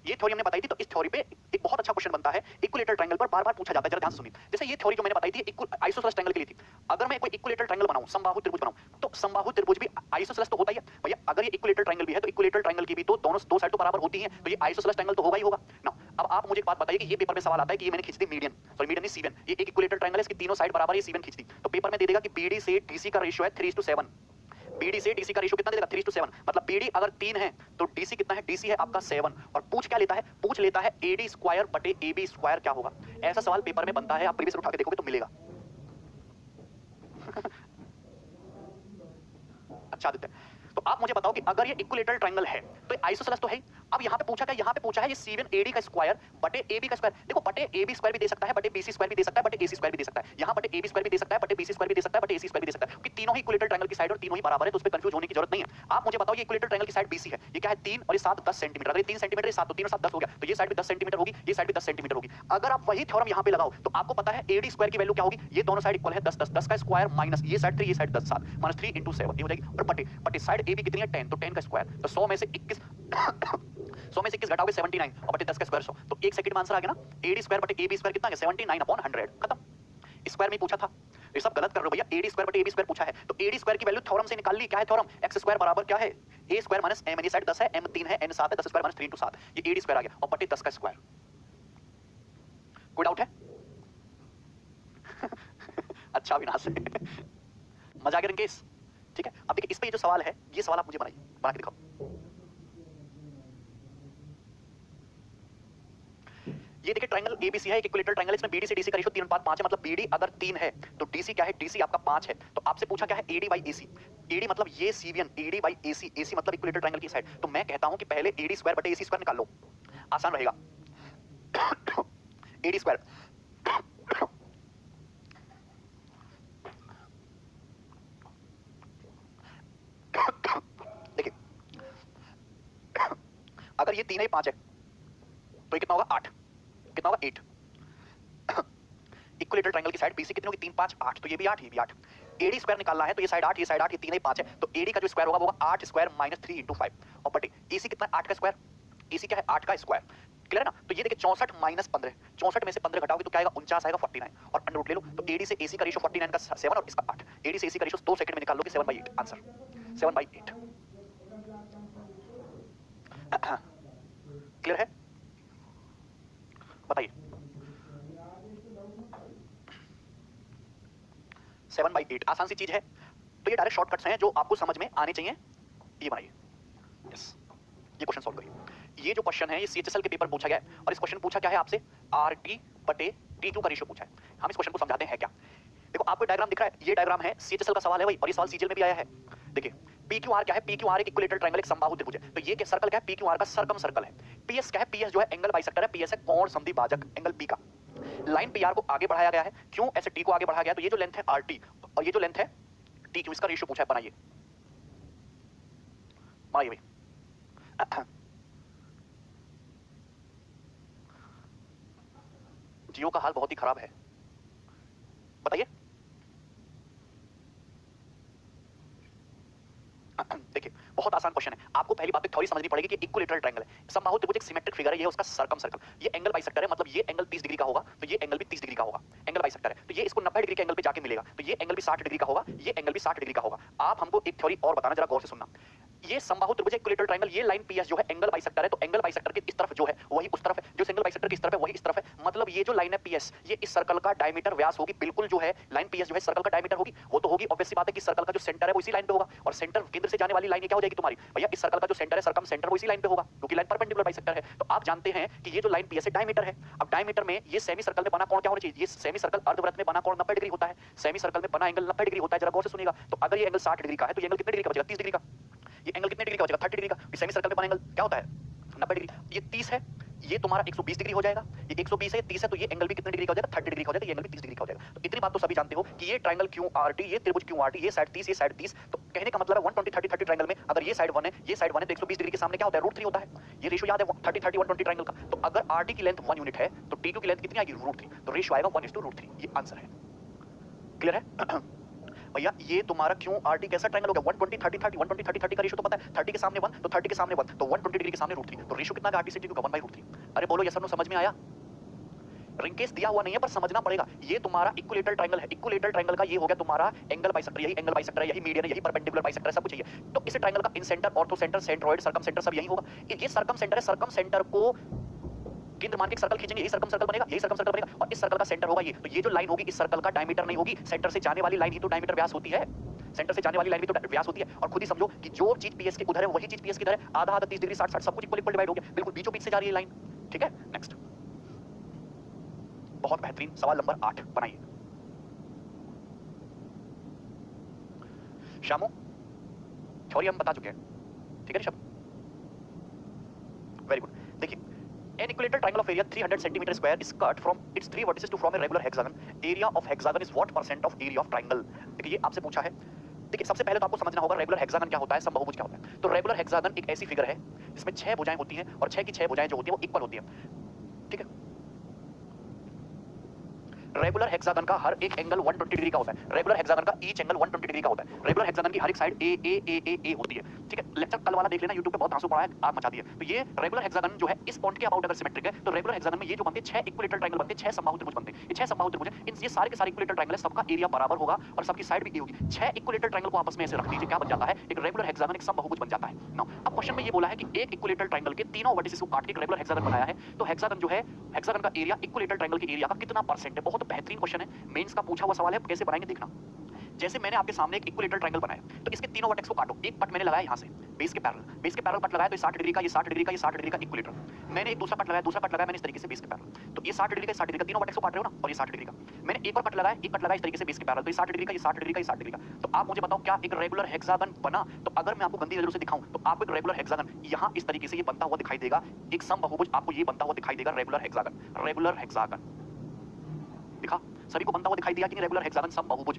ये थ्योरी हमने बताई थी। तो इस थ्योरी पे एक बहुत अच्छा क्वेश्चन बनता है, इक्विलेटरल ट्रायंगल पर बार-बार पूछा जाता है, जरा ध्यान से सुनिए। जैसे ये थ्योरी जो मैंने बताई थी आइसोसेलेस ट्रायंगल के लिए थी। अगर मैं कोई इक्विलेटरल ट्रायंगल बनाऊं, समबाहु त्रिभुज बनाऊं, तो समबाहु त्रिभुज भी आइसोसेलेस तो होता ही है भैया। अगर ये इक्विलेटरल ट्रायंगल भी है तो इक्विलेटरल ट्रायंगल की भी तो दोनों दो साइड तो बराबर होती हैं, तो ये आइसोसेलेस ट्रायंगल तो होगा ही होगा ना। अब आप मुझे एक बात बताइए कि ये पेपर में सवाल आता है कि ये मैंने खींच दी मीडियन, सॉरी मीडियन नहीं सीवन, ये एक इक्विलेटरल ट्रायंगल है, इसकी तीनों साइड बराबर है, सीवन खींच दी, तो पेपर में दे देगा कि बीडी से डीसी का रेशियो है 3:7। बीडी से डीसी का रेशियो कितना देगा? 3:7। मतलब बीडी अगर 3 है तो डीसी कितना है? डीसी है आपका 7। और पूछ क्या लेता है? पूछ लेता है एडी स्क्वायर बटे एबी स्क्वायर क्या होगा। ऐसा सवाल पेपर में बनता है, आप प्रीवियस उठा के देखोगे तो मिलेगा। अच्छा आदित्य, तो आप मुझे बताओ कि अगर ये इक्विलेटरल ट्रायंगल है तो आइसोसेलेस तो है ही। अब यहाँ पे पूछा क्या? यहाँ पे पूछा है ये C1 AD का स्क्वायर बटे AB का स्क्वायर। देखो बटे AB स्क्वायर भी दे सकता है, बटे BC स्क्वायर भी दे सकता है, बटे AC स्क्वायर भी दे सकता है। यहाँ बटे AB स्क्वायर भी दे सकता है, बटे BC स्क्वायर भी दे सकता है, बटे AC स्क्वायर भी दे सकता है, क्योंकि तीनों ही इक्विलेटरल ट्रायंगल की साइड और तीनों ही बराबर है, तो उस पे कंफ्यूज होने की जरूरत नहीं है। आप मुझे बताओ ये इक्विलेटरल ट्रायंगल की साइड BC है, ये क्या है? 3 और ये 7 10 सेंटीमीटर। अगर ये 3 सेंटीमीटर, ये 7 तो 3 और 7 10 हो गया, तो ये साइड भी 10 सेंटीमीटर होगी, ये साइड भी 10 सेंटीमीटर होगी। अगर आप वही थ्योरम यहाँ पे लगाओ तो आपको पता है AD स्क्वायर की वैल्यू क्या होगी? ये दोनों साइड इक्वल है 10 10 10 का स्क्वायर माइनस ये साइड 3 ये साइड 10 7 माइनस 3 into 7 ये हो जाएगी। और बटे बटे साइड AB कितनी है? 10, तो 10 का स्क्वायर, तो 100 में से 21 100 में से 21 घटाओगे 79 और बटे 10 का स्क्वायर 100, तो एक सेकंड में आंसर आ गया ना। AD स्क्वायर बटे AB स्क्वायर कितना है? 79/100। खत्म। स्क्वायर में पूछा था, ये सब गलत कर रहे हो भैया। AD स्क्वायर बटे AB स्क्वायर पूछा है, तो AD स्क्वायर की वैल्यू थ्योरम से निकाल ली। क्या है थ्योरम? x स्क्वायर बराबर क्या है? a स्क्वायर माइनस m, ये साइड 10 है, m 3 है, n 7 है, 10 स्क्वायर माइनस 3 into 7, ये AD स्क्वायर आ गया और बटे 10 का स्क्वायर। कोई डाउट है? अच्छा विनाश मजा आ गया रिंकेश, ठीक है। अब देखिए इस पे ये जो सवाल है, ये सवाल आप मुझे बनाइए, बना के दिखाओ। ये देखिए ट्रायंगल ABC है, एक इक्विलेटरल ट्रायंगल, इसमें BD से DC का रेशियो 3:5 है। मतलब BD अगर 3 है तो DC क्या है? DC आपका 5 है। तो आपसे पूछा क्या है? AD by AC। AD मतलब ये C1, AD by AC, AC मतलब इक्विलेटरल ट्रायंगल की साइड। तो मैं कहता हूं कि पहले AD स्क्वायर बटे AC स्क्वायर निकाल लो, आसान रहेगा। AD स्क्वायर देखिए अगर ये 3 है 5 है तो ये कितना होगा? 8। कितना होगा? 8। इक्विलेटरल ट्रायंगल की साइड BC कितनी होगी? 3 5 8, तो ये भी 8, ये भी 8। AD स्क्वायर निकालना है तो ये साइड 8, ये साइड 8, ये 3 है 5 है, तो AD का जो स्क्वायर होगा वो होगा 8 स्क्वायर माइनस 3 into 5 और बटे AC कितना है? 8 का स्क्वायर। AC क्या है? 8 का स्क्वायर। क्लियर है ना? तो ये देखिए 64 माइनस 15, 64 में से 15 घटाओगे तो क्या आएगा? 49 आएगा, 49 और अंडर रूट ले लो, तो AD से AC का रेशियो 49 का 7 और इसका 8। AD से AC का रेशियो 2 सेकंड में निकाल लोगे 7/8 आंसर, 7/8। क्लियर है? बताइए। 7/8 आसान सी चीज है, तो ये डायरेक्ट शॉर्टकट्स हैं जो आपको समझ में आने चाहिए। ये बनाइए, यस, ये क्वेश्चन सॉल्व करिए। ये जो क्वेश्चन है ये CHSL के पेपर पूछा गया है और इस क्वेश्चन पूछा क्या है आपसे? RT बटे TQ का रेशियो पूछा है। हम इस क्वेश्चन को समझाते हैं क्या। देखो आपको डायग्राम दिख रहा है, ये डायग्राम है, CHSL का सवाल है भाई, और ये सवाल CGL में भी आया है। देखिए PQR क्या है? PQR एक इक्विलेटरल ट्रायंगल, एक समबाहु त्रिभुज है, तो ये क्या सर्कल क्या है? PQR का सर्कम सर्कल है। PS क्या है? PS जो है एंगल बाइसेक्टर है, PS है कोण समद्वि भाजक एंगल P का। लाइन PR को आगे बढ़ाया गया है, क्यों ऐसे T को आगे बढ़ाया गया? तो ये जो लेंथ है RT और ये जो लेंथ है TQ, इसका रेशियो पूछा है, बनाइए बनाइए भाई। जियो का हाल बहुत ही खराब है, बताइए। देखिए बहुत आसान क्वेश्चन है, आपको पहली बात तो थ्योरी समझनी पड़ेगी कि इक्विलेटरल ट्रायंगल है, समबाहु त्रिभुज एक सिमेट्रिक फिगर है, ये उसका सर्कम सर्कल, ये एंगल बाइसेक्टर है, मतलब ये एंगल 30 डिग्री का होगा तो ये एंगल भी 30 डिग्री का होगा, एंगल बाइसेक्टर है, तो ये इसको 90 डिग्री के एंगल पे जाके मिलेगा, तो ये एंगल भी 60 डिग्री का होगा, ये एंगल भी 60 डिग्री का होगा। आप हमको एक थ्योरी और बताना, जरा गौर से सुनना। ये समबाहु त्रिभुज इक्विलेटरल ट्रायंगल, ये लाइन PS जो है एंगल बाइसेक्टर है, तो एंगल बाइसेक्टर के इस तरफ जो है वही उस तरफ है, जो एंगल बाइसेक्टर की इस तरफ है वही इस तरफ है, मतलब ये जो लाइन है PS, ये इस सर्कल का डायमीटर व्यास होगी, बिल्कुल जो है लाइन PS जो है सर्कल का डायमीटर होगी, वो तो होगी, ऑब्वियस सी बात है कि सर्कल का जो सेंटर है वो इसी लाइन पे होगा, और सेंटर केंद्र से जाने वाली लाइन क्या हो जाएगी तुम्हारी भैया? इस सर्कल का जो सेंटर है, सर्कम सेंटर, वो इसी लाइन पे होगा, क्योंकि लाइन परपेंडिकुलर बाइसेक्टर है। तो आप जानते हैं कि ये जो लाइन PS है डायमीटर है। अब डायमीटर में ये सेमी सर्कल में बना कोण क्या होना चाहिए? ये सेमी सर्कल अर्धवृत्त में बना कोण 90 डिग्री होता है, सेमी सर्कल में बना एंगल 90 डिग्री होता है, जरा गौर से सुनिएगा। तो अगर ये एंगल 60 डिग्री का है तो ये एंगल कितने डिग्री का बचेगा? 30 डिग्री का। ये एंगल कितने डिग्री का बचेगा? 30 डिग्री का। सेमी सर्कल में बना एंगल क्या होता है? 90 डिग्री। ये 30 है, ये तुम्हारा 120 डिग्री हो जाएगा, ये 120 है, 30 है, तो ये एंगल भी कितने डिग्री का हो जाएगा? 30 डिग्री का हो जाएगा, ये एंगल भी 30 डिग्री का हो जाएगा। तो इतनी बात तो सभी जानते हो कि ये ट्रायंगल QRT, ये त्रिभुज QRT, ये साइड 30, ये साइड 30, तो कहने का मतलब है 120 30 30 ट्रायंगल में अगर ये साइड 1 है, ये साइड 1 है, तो 120 डिग्री के सामने क्या होता है? √3 होता है। ये रेशियो याद है 30 30 120 ट्रायंगल का। तो अगर RT की लेंथ 1 यूनिट है तो TQ की लेंथ कितनी आएगी? √3, तो रेशियो आएगा 1:√3, ये आंसर है। क्लियर है? भैया ये तुम्हारा क्यों आरटी कैसा ट्रायंगल हो गया 120 30 30 120 30 30 का रेशियो तो पता है 30 के सामने 1 तो 30 के सामने 1 तो 120 डिग्री के सामने √3 तो रेशियो कितना का आरटी से टी का 1/√3। अरे बोलो यस और नो समझ में आया? रिंकेस दिया हुआ नहीं है पर समझना पड़ेगा। ये तुम्हारा इक्विलेटरल ट्रायंगल है, इक्विलेटरल ट्रायंगल का ये हो गया तुम्हारा एंगल बाइसेक्टर, यही एंगल बाइसेक्टर है, यही मीडियन है, यही परपेंडिकुलर बाइसेक्टर है, सब कुछ चाहिए। तो इस ट्रायंगल का incentre, orthocentre, centroid, circumcentre सब यही होगा। ये सर्कम सेंटर है, सर्कम सेंटर को केंद्र मान के सर्कल खींचेंगे, यही सर्कम सर्कल बनेगा, यही सर्कम सर्कल बनेगा और इस सर्कल का सेंटर होगा ये। तो ये जो लाइन होगी इस सर्कल का डायमीटर नहीं होगी, सेंटर से जाने वाली लाइन ही तो डायमीटर व्यास होती है, सेंटर से जाने वाली लाइन भी तो व्यास होती है। और खुद ही समझो कि जो चीज पीएस के उधर है वही चीज पीएस के इधर है, आधा आधा 30 डिग्री 60 60 सब कुछ इक्वल इक्वल डिवाइड हो गया, बिल्कुल बीचों बीच से जा रही है लाइन। ठीक है, नेक्स्ट बहुत बेहतरीन सवाल नंबर 8 बनाइए। शामू थ्योरी हम बता चुके हैं, ठीक है ऋषभ, वेरी गुड। देखिए an equilateral triangle of area 300 centimeter square is cut from its three vertices to form a regular hexagon. Area of hexagon is what % of area of triangle? देखिए ये आपसे पूछा है। देखिए सबसे पहले तो आपको समझना होगा रेगुलर हेक्सागन क्या होता है, समबाहुभुज क्या होता है। तो रेगुलर हेक्सागन एक ऐसी फिगर है जिसमें 6 भुजाएं होती हैं और 6 की 6 भुजाएं जो होती हैं वो इक्वल होती हैं। ठीक है, रेगुलर हेक्सागन का हर एक एंगल 120 डिग्री का होता है, रेगुलर हेक्सागन का ईच एंगल 120 डिग्री का होता है। रेगुलर हेक्सागन की हर एक साइड ए होती है। ठीक है, लेक्चर कल वाला देख लेना, YouTube पे बहुत आंसू पड़ा है, आग मचा दिए। तो ये रेगुलर हेक्सागन जो है इस पॉइंट के अबाउट अगर सिमेट्रिक है तो रेगुलर हेक्सागन में ये जो बनते हैं 6 इक्विलेटरल ट्रायंगल बनते हैं, 6 समबाहु त्रिभुज बनते हैं। ये 6 समबाहु त्रिभुज इन ये सारे के सारे इक्विलेटरल ट्रायंगल है, सबका एरिया बराबर होगा और सबकी साइड भी ए होगी। 6 इक्विलेटरल ट्रायंगल को आपस में ऐसे रख दीजिए, क्या बन जाता है, एक रेगुलर हेक्सागन, एक समबाहुभुज बन जाता है। नाउ अब क्वेश्चन में ये बोला है कि एक इक्विलेटरल ट्रायंगल के तीनों वर्टिसेस को काट के एक रेगुलर हेक्सागन बनाया है, तो हेक्सागन जो है, हेक्सागन का एरिया इक्विलेटरल ट्रायंगल के एरिया का कितना परसेंट है। बहुत बेहतरीन क्वेश्चन है, मेंस का पूछा हुआ सवाल है, कैसे बनाएंगे देखना। जैसे मैंने आपके सामने एक इक्विलेटरल ट्रायंगल बनाया, तो इसके तीनों वर्टेक्स को काटो। एक कट मैंने लगाया यहां से बेस के पैरेलल कट लगाया, तो 60 डिग्री का, ये 60 डिग्री का, ये 60 डिग्री का इक्विलेटरल। मैंने एक दूसरा कट लगाया मैंने इस तरीके से बेस के पैरेलल, तो ये 60 डिग्री का, 60 डिग्री का, तीनों वर्टेक्स को काट रहे हो ना, और ये 60 डिग्री का। मैंने एक और कट लगाया, एक कट लगाया इस तरीके से बेस के पैरेलल, तो ये 60 डिग्री का, ये 60 डिग्री का, ये 60 डिग्री का। तो आप मुझे बताओ क्या एक रेगुलर हेक्सागन बना? तो अगर मैं आपको गंदी नजरों से दिखाऊं तो आपको एक रेगुलर हेक्सागन यहां इस तरीके से ये बनता हुआ दिखाई देगा, एक समबाहुभुज आपको ये बनता हुआ दिखाई देगा, रेगुलर हेक्सागन। रेगुलर हेक्सागन दिखा, सभी को बनता हुआ दिखाई दिया कि रेगुलर हेक्सागन समबाहुभुज।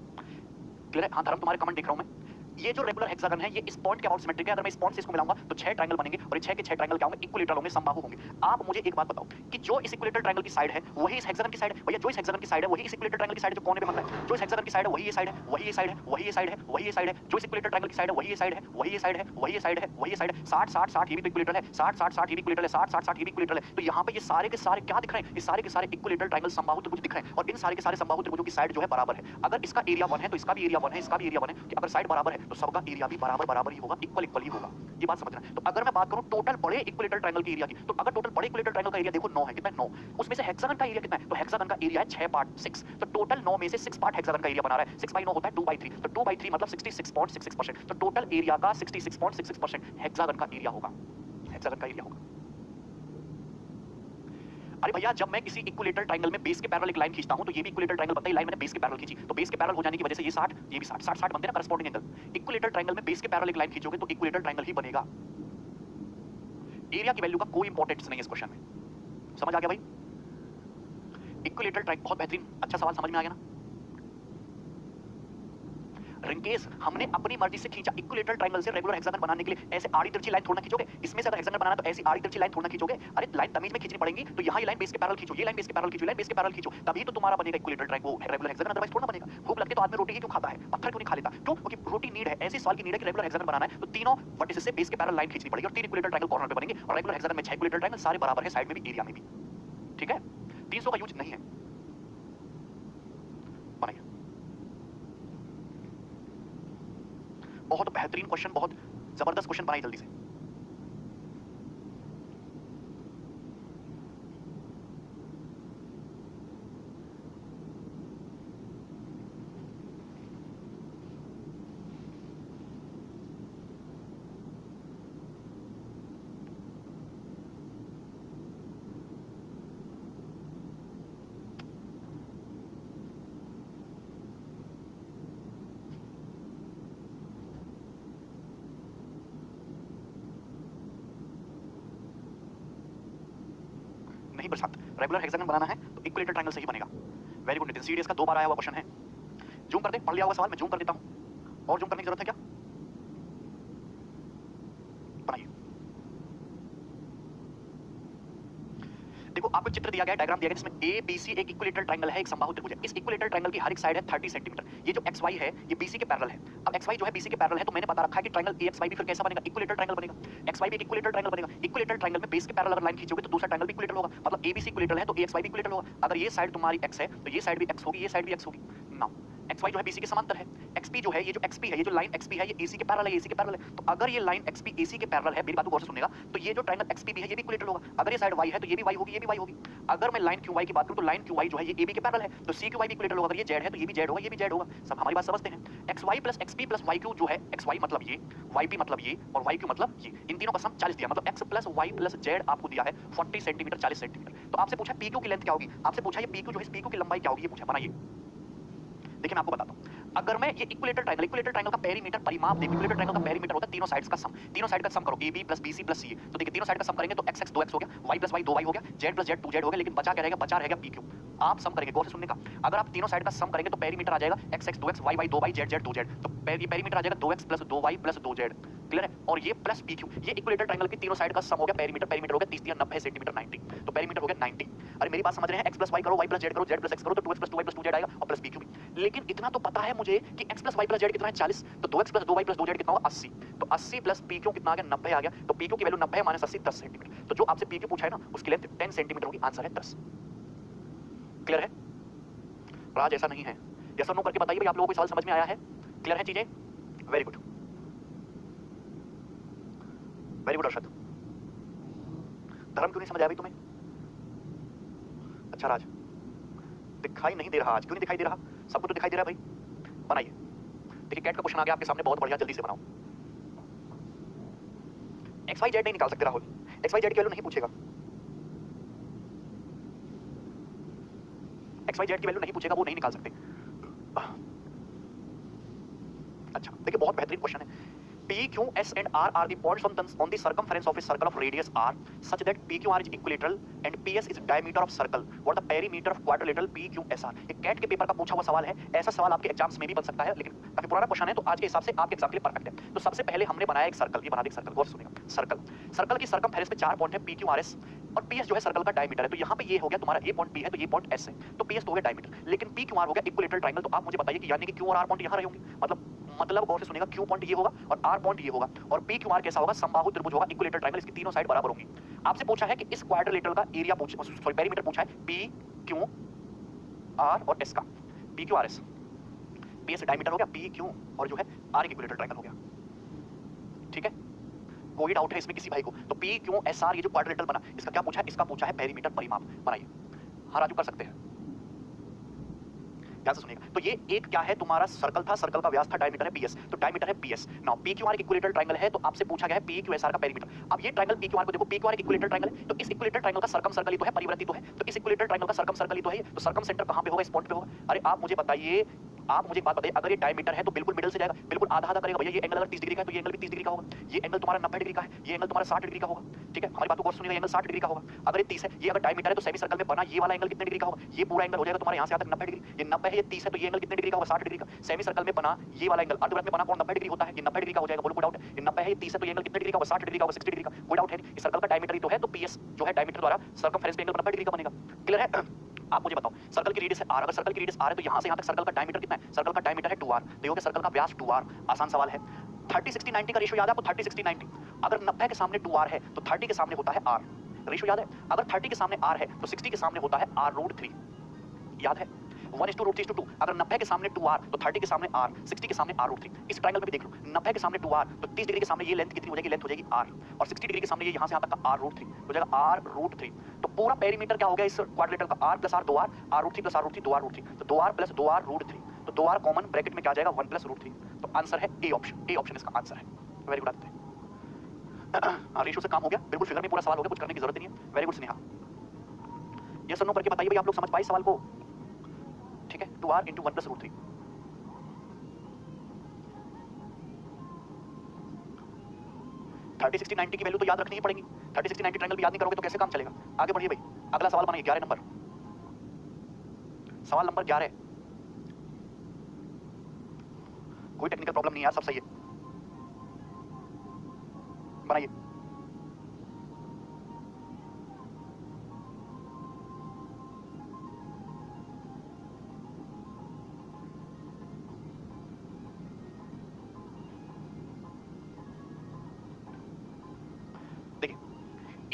क्लियर है? हाँ धर्म, तुम्हारे कमेंट देख रहा हूं मैं। ये जो रेगुलर हेक्सागन है ये इस पॉइंट के अबाउट सिमेट्रिक है। अगर मैं इस पॉइंट से इसको मिलाऊंगा तो 6 ट्रायंगल बनेंगे और ये 6 के 6 ट्रायंगल क्या होंगे, इक्विलेटरल होंगे, समबाहु होंगे। आप मुझे एक बात बताओ कि जो इस इक्विलेटरल ट्रायंगल की साइड है वही इस हेक्सागन की साइड है। भैया जो इस हेक्सागन की साइड है वही इस इक्विलेटरल ट्रायंगल की साइड है जो कोने पे बनता है। जो इस हेक्सागन की साइड है वही ये साइड है, वही ये साइड है, वही ये साइड है, वही ये साइड है। जो इस इक्विलेटरल ट्रायंगल की साइड है वही ये साइड है, वही ये साइड है, वही ये साइड है, वही ये साइड है। 60 60 60 ये भी तो इक्विलेटरल है, 60 60 60 ये भी इक्विलेटरल है, 60 60 60 ये भी इक्विलेटरल है। तो यहाँ पे ये सारे के सारे क्या दिख रहे हैं, ये सारे के सारे इक्विलेटरल ट्रायंगल समबाहु त्रिभुज दिख रहे हैं और इन सारे के सारे समबाहु त्रिभुजों की साइड जो है बराबर है। अगर इसका एरिया 1 है तो इसका भी एरिया 1 है, इसका भी एरिया 1 है, कि अगर साइड बराबर है तो सबका एरिया भी बराबर बराबर ही होगा, इक्वल इक्वल ही होगा। ये बात समझना। तो अगर मैं बात करूं टोटल बड़े इक्विलेटरल ट्रायंगल के एरिया की, तो अगर टोटल बड़े इक्विलेटरल ट्रायंगल का एरिया देखो 9 है, कितना है 9, उसमें से हेक्सागन का एरिया कितना है, तो हेक्सागन का एरिया है 6 पार्ट 6, तो टोटल 9 में से 6 पार्ट हेक्सागन का एरिया बना रहा है। 6/9 होता है 2/3, तो 2/3 मतलब 66.66%, तो टोटल एरिया का 66.66% हेक्सागन का एरिया होगा, हेक्सागन का एरिया होगा। अरे भैया जब मैं किसी इक्विलेटरल ट्रायंगल में बेस के पैरेलल एक लाइन खींचता हूं तो ये भी इक्विलेटरल ट्रायंगल बनता है। लाइन मैंने बेस के पैरेलल खींची तो बेस के पैरेलल हो जाने की वजह से ये 60 ये भी 60 60 60 बनते हैं ना करस्पॉन्डिंग एंगल। इक्विलेटरल ट्रायंगल में बेस के पैरेलल एक लाइन खींचोगे तो इक्विलेटरल ट्रायंगल ही बनेगा। एरिया की वैल्यू का कोई इंपॉर्टेंस नहीं है इस क्वेश्चन में, समझ आ गया भाई? इक्विलेटरल ट्रायंगल बहुत बेहतरीन, अच्छा सवाल, समझ में आ गया ना? रिंकेस हमने अपनी मर्जी से खींचा इक्विलेटरल ट्रायंगल से रेगुलर हेक्सागन बनाने के लिए। ऐसे आड़ी तिरछी लाइन थोड़ा खींचोगे, इसमें से अगर हेक्सागन बनाना तो ऐसी आड़ी तिरछी लाइन थोड़ा खींचोगे। अरे लाइन तमीज में खींचनी पड़ेगी, तो यहाँ ये लाइन बेस के पैरेलल खींचो, ये लाइन बेस के पैरेलल खींचो, लाइन बेस के पैरेलल खींचो, तभी तो तुम्हारा बनेगा इक्विलेटरल ट्रायंगल, वो रेगुलर हेक्सागन, अदरवाइज थोड़ा बनेगा। भूख लगती तो आदमी रोटी ही क्यों खाता है, पत्थर क्यों नहीं खा लेता? क्यों? क्योंकि रोटी नीड है, ऐसे सवाल की नीड है कि रेगुलर हेक्सागन बनाना है तो तीनों वर्टिसेस से बेस के पैरेलल लाइन खींचनी पड़ेगी और 3 इक्विलेटरल ट्रायंगल कॉर्नर पे बनेंगे और रेगुलर हेक्सागन में 6 इक्विलेटरल ट्रायंगल सारे बराबर है, साइड में भी एरिया में भी। ठीक है, 300 का यूज नहीं है। बनाइए, बहुत बेहतरीन क्वेश्चन, बहुत जबरदस्त क्वेश्चन बनाइए जल्दी से। नहीं प्रशांत, रेगुलर हेक्सागन बनाना है तो इक्विलेटरल ट्रायंगल से ही बनेगा। वेरी गुड नितिन, सीडीएस का 2 बार आया हुआ क्वेश्चन है। जूम कर दे, पढ़ लिया हुआ सवाल, मैं जूम कर देता हूं। और जूम करने की जरूरत है क्या? बनाइए। देखो आपको चित्र दिया गया, डायग्राम दिया गया जिसमें ए बी सी एक इक्विलेटरल ट्रायंगल है, एक समबाहु त्रिभुज है। इस इक्विलेटरल ट्रायंगल की हर एक साइड है 30 सेंटीमीटर। ये जो एक्स वाई है ये बीसी के पैरेलल है। अब एक्स वाई जो है बीसी के पैरेलल है तो मैंने बता रखा है कि ट्रायंगल ए एक्स वाई भी फिर कैसा बनेगा, इक्विलेटरल ट्रायंगल बनेगा। एक्स वाई भी एक इक्विलेटरल ट्रायंगल बनेगा। इक्विलेटरल ट्रायंगल में बेस के पैरेलल अगर लाइन खींचोगे तो दूसरा ट्रायंगल भी इक्विलेटरल होगा। मतलब ए बी सी इक्विलेटरल है तो ए एक्स वाई भी इक्विलेटरल होगा। अगर ये साइड तुम्हारी एक्स है तो ये साइड भी एक्स होगी, ये साइड भी एक्स होगी। नाउ एक्स वाई जो है बीसी के समांतर है। एक्सपी जो है, ये जो एक्सपी है, ये जो लाइन एक्सपी है ये एसी के पैरेलल है, एसी के पैरेलल है। तो अगर ये लाइन एक्सपी एसी के पैरेलल है, मेरी बात को गौर से सुनिएगा, तो ये जो ट्रायंगल एक्सपी भी है ये भी इक्विलेटरल होगा। अगर ये साइड वाई है तो ये भी वाई होगी, ये भी वाई होगी। अगर मैं लाइन क्यू वाई की बात करूं तो लाइन क्यू वाई जो है ये एबी के पैरेलल है तो सी क्यू वाई भी इक्विलेटरल होगा। अगर ये जेड है तो ये भी जेड होगा, ये भी जेड होगा। सब हमारी बात समझते हैं। X Y plus XP plus Y Q जो है, एक्स वाई मतलब ये, वाई पी मतलब ये और वाई क्यू मतलब ये, इन तीनों का सम 40 दिया। मतलब X plus Y plus Z आपको दिया है 40 सेंटीमीटर, 40 सेंटीमीटर। तो आपसे पूछा पी क्यू की लेंथ क्या होगी, आपसे पूछा ये पी क्यू जो है, पी क्यू की लंबाई क्या होगी, ये पूछा। बनाइए, देखिए मैं आपको बताता हूं। अगर मैं ये इक्विलेटरल ट्रायंगल का पेरीमीटर परिमाप देखो, इक्विलेटरल ट्रायंगल का पेरीमीटर होता है तीनों साइड्स का सम। तीनों साइड का सम करो, AB plus BC plus CA। तो देखिए तीनों साइड का सम करेंगे तो x x 2x हो गया, y प्लस y 2y हो गया, z प्लस z 2z हो गया। लेकिन बचा क्या रहेगा, बचा रहेगा PQ। आप सम करेंगे, गौर से सुनने का। अगर आप तीनों साइड का सम करेंगे तो पेरीमीटर आ जाएगा x x 2x, y y 2y, z z 2z। तो पेरीमीटर आ जाएगा 2x plus 2y plus 2z। Clear है। और ये प्लस PQ, ये इक्विलेटरल ट्रायंगल की तीनों साइड का सम हो गया पेरीमीटर। पेरीमीटर हो गया 30 या 90 सेंटीमीटर, 90। तो पेरीमीटर हो गया 90। अरे मेरी बात समझ रहे हैं, x प्लस y करो, y प्लस z करो, z प्लस x करो तो 2x plus 2y plus 2z आएगा और प्लस PQ भी। लेकिन इतना तो पता है मुझे कि x plus y plus z कितना है 40, तो 2x plus 2y plus 2z कितना होगा 80। तो 80 प्लस PQ कितना आ गया, 90 आ गया। तो PQ की वैल्यू 90 है माइनस 80, 10 सेंटीमीटर। तो जो आपसे PQ पूछा है ना उसकी लेंथ 10 सेंटीमीटर होगी, आंसर है 10। क्लियर है। राज ऐसा नहीं है, यस और नो करके बताइए भाई आप लोगों को सवाल समझ में आया है, क्लियर है चीजें। Very good, very good. Arshad, धर्म क्यों नहीं समझ आया भाई तुम्हें? अच्छा राज, दिखाई नहीं दे रहा आज, क्यों नहीं दिखाई दे रहा? सबको तो दिखाई दे रहा है भाई। बनाइए, देखिए कैट का क्वेश्चन आ गया आपके सामने, बहुत बढ़िया, जल्दी से बनाओ। एक्स वाई जेड नहीं निकाल सकते राहुल, एक्स वाई जेड की वैल्यू नहीं पूछेगा, एक्स वाई जेड की वैल्यू नहीं पूछेगा, वो नहीं निकाल सकते। अच्छा देखिए, बहुत बेहतरीन क्वेश्चन है। P, Q, S and R are the points on the circumference of a circle of radius R such that PQR is equilateral and PS is diameter of circle. What the perimeter of quadrilateral PQSR? एक cat के paper का पूछा हुआ सवाल है। ऐसा सवाल आपके एग्जाम्स में भी बन सकता है, लेकिन काफी पुराना क्वेश्चन है तो आज के हिसाब से आपके एग्जाम के लिए परफेक्ट है। तो सबसे पहले हमने बनाया एक सर्कल, ये बना दे सर्कल, गौर से सुनिएगा। सर्कल, सर्कल की सर्कमफेरेंस पे 4 पॉइंट है, PQRS और PS जो है सर्कल का डायमीटर है। तो यहाँ पे ये हो गया तुम्हारा, ये पॉइंट P है तो ये पॉइंट S है, तो PS तो हो गया डायमीटर। लेकिन PQR हो गया इक्विलेटरल ट्रायंगल। तो आप मुझे बताइए कि यानी कि Q और R पॉइंट यहाँ रहे होंगे, मतलब गौर से सुनिएगा, Q पॉइंट ये होगा और R पॉइंट ये होगा और PQR कैसा होगा, समबाहु त्रिभुज होगा, इक्विलेटरल ट्रायंगल, इसकी तीनों साइड बराबर होंगी। आपसे पूछा है कि इस क्वाड्रिलेटरल का एरिया पूछा, सॉरी पेरीमीटर पूछा है, PQR और S का, PQRS, PS डायमीटर हो गया, PQ और जो है R इक्विलेटरल ट्रायंगल हो गया। ठीक है, कोई डाउट है इसमें किसी भाई को? तो PQSR ये जो क्वाड्रिलेटरल बना, इसका क्या पूछा है? इसका पूछा है पेरीमीटर परिमाप। बनाइए, हाँ राजू कर सकते हैं, ध्यान से सुनिएगा। तो ये एक क्या है, तुम्हारा सर्कल था, सर्कल का व्यास था, डायमीटर है PS, तो डायमीटर है PS। नाउ PQR एक इक्विलेटरल ट्रायंगल है तो आपसे पूछा गया है PQSR का पेरीमीटर। अब ये ट्रायंगल PQR को देखो, PQR एक इक्विलेटरल ट्रायंगल है तो इस इक्विलेटरल ट्रायंगल का सर्कम सर्कल ही तो है, परिवर्ती तो है, तो इस इक्विलेटरल ट्रायंगल का सर्कम सर्कल ही तो है। तो सर्कम सेंटर कहां पे होगा, इस पॉइंट पे होगा। अरे आप मुझे बताइए, आप मुझे एक बात बताइए, अगर ये डायमीटर है तो बिल्कुल मिडिल से जाएगा, बिल्कुल आधा आधा करेगा भैया। ये एंगल अगर 30 डिग्री का है तो ये एंगल भी 30 डिग्री का होगा, ये एंगल तुम्हारा 90 डिग्री का है, ये एंगल तुम्हारा 60 डिग्री का होगा। ठीक है, हमारी बात को गौर से सुनिएगा, एंगल 60 डिग्री का होगा। अगर ये 30 है, ये अगर डायमीटर है तो सेमी सर्कल में बना ये वाला एंगल कितने डिग्री का होगा, ये पूरा एंगल हो जाएगा तुम्हारे यहां से यहां तक 90 डिग्री। ये 90 है, ये 30 है, तो ये एंगल कितने डिग्री का होगा, 60 डिग्री का। सेमी सर्कल में बना ये वाला एंगल, अर्धवृत्त में बना कौन 90 डिग्री होता है, ये 90 डिग्री का हो जाएगा, बोलो कोई डाउट है? ये 90 है, ये 30 है, तो ये एंगल कितने डिग्री का होगा, 60 डिग्री का होगा, 60 डिग्री का, कोई डाउट है नहीं। इस सर्कल का डायमीटर ही तो है, तो PS जो है डायमीटर द्वारा सर्कमफेरेंस पे एंगल 90 डिग्री का बनेगा। क्लियर है। आप मुझे बताओ, सर्कल की रेडियस है R, अगर सर्कल की रेडियस R है तो यहां से यहां तक सर्कल का डायमीटर कितना है? सर्कल का डायमीटर है 2R, देखोगे सर्कल का व्यास 2R। आसान सवाल है। 30 60 90 का रेशियो याद है आपको? 30 60 90, अगर 90 के सामने 2R है तो 30 के सामने होता है R, रेशियो याद है? अगर 30 के सामने R है तो 60 के सामने होता है R√3, याद है? 1:√3:2। अगर 90 के सामने 2R तो 30 के सामने R, 60 के सामने R√3। इस ट्रायंगल में भी देख लो, 90 के सामने 2R तो 30 डिग्री के सामने ये लेंथ कितनी हो जाएगी, लेंथ हो जाएगी R, और 60 डिग्री के सामने ये यहां से यहां तक का R√3 हो जाएगा, R√3। तो पूरा पेरीमीटर क्या हो गया इस क्वाड्रिलेटरल का, R + R 2R, R√3 + R√3 2R√3, तो 2R + 2R√3, तो 2R कॉमन, ब्रैकेट में क्या आ जाएगा 1 + √3। तो आंसर है ए ऑप्शन, ए ऑप्शन इसका आंसर है। वेरी गुड आदित्य, रेशियो से काम हो गया, बिल्कुल फिगर में पूरा सवाल हो गया, कुछ करने की जरूरत नहीं है। वेरी गुड स्नेहा, यस और नो करके बताइए भाई आप लोग समझ पाए सवाल को? ठीक है, 2R × 1 + √3। थर्टी 60 90 की वैल्यू तो याद रखनी ही पड़ेगी। 30 60 90 ट्रायंगल भी याद नहीं करोगे तो कैसे काम चलेगा? आगे बढ़िए भाई, अगला सवाल बनाइए, 11 नंबर, सवाल नंबर 11। कोई टेक्निकल प्रॉब्लम नहीं यार, सब सही है, बनाइए।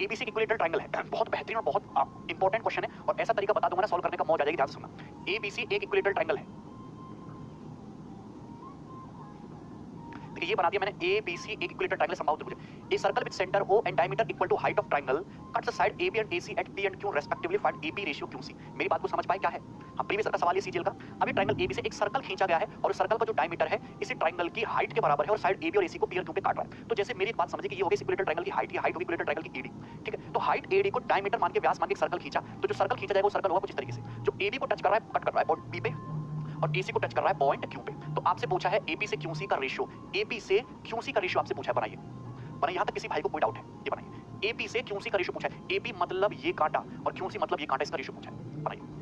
एबीसी इक्विलेटरल ट्रायंगल है, बहुत बेहतरीन और बहुत इंपॉर्टेंट क्वेश्चन है और ऐसा तरीका बता दूंगा ना सॉल्व करने का, मौज आ जाएगी। ध्यान से सुनना। एबीसी एक इक्विलेटरल ट्रायंगल है। देखिए ये बना दिया मैंने, एबीसी एक इक्विलेटरल ट्रायंगल समबाहु त्रिभुज। A circle with centre O and diameter equal to height of triangle cuts the side AB and AC at P and Q respectively, find AB ratio QC. मेरी बात को समझ पाए क्या है? हाँ, प्रीवियस का सवाल ये सीजीएल का। अभी ट्रायंगल एबी से एक सर्कल खींचा गया है और उस सर्कल का जो डायमीटर है इसी ट्रायंगल की हाइट के बराबर है और साइड एबी और एसी को पी और क्यू पे काट रहा है। तो जैसे मेरी एक बात समझिए कि ये हो गई इक्विलेटरल ट्रायंगल की हाइट, ये हाइट होगी इक्विलेटरल ट्रायंगल की एडी। ठीक है, तो हाइट एडी को डायमीटर मान के, व्यास मान के एक सर्कल खींचा, तो जो सर्कल खींचा जाएगा वो सर्कल होगा कुछ इस तरीके से, जो एबी को टच कर रहा है, कट कर रहा है पॉइंट बी पे, और एसी को टच कर रहा है पॉइंट क्यू पे। तो आपसे पूछा है एपी से क्यूसी का रेशियो, एपी से क्यूसी का रेशियो आपसे पूछा है, बनाइए। बनाइए, यहां तक किसी भाई को कोई डाउट है? ये बनाइए, एपी से क्यूसी का रेशियो पूछा है। एपी मतलब ये कांटा और क्यूसी मतलब ये कांटा, इसका रेशियो पूछा है, बनाइए।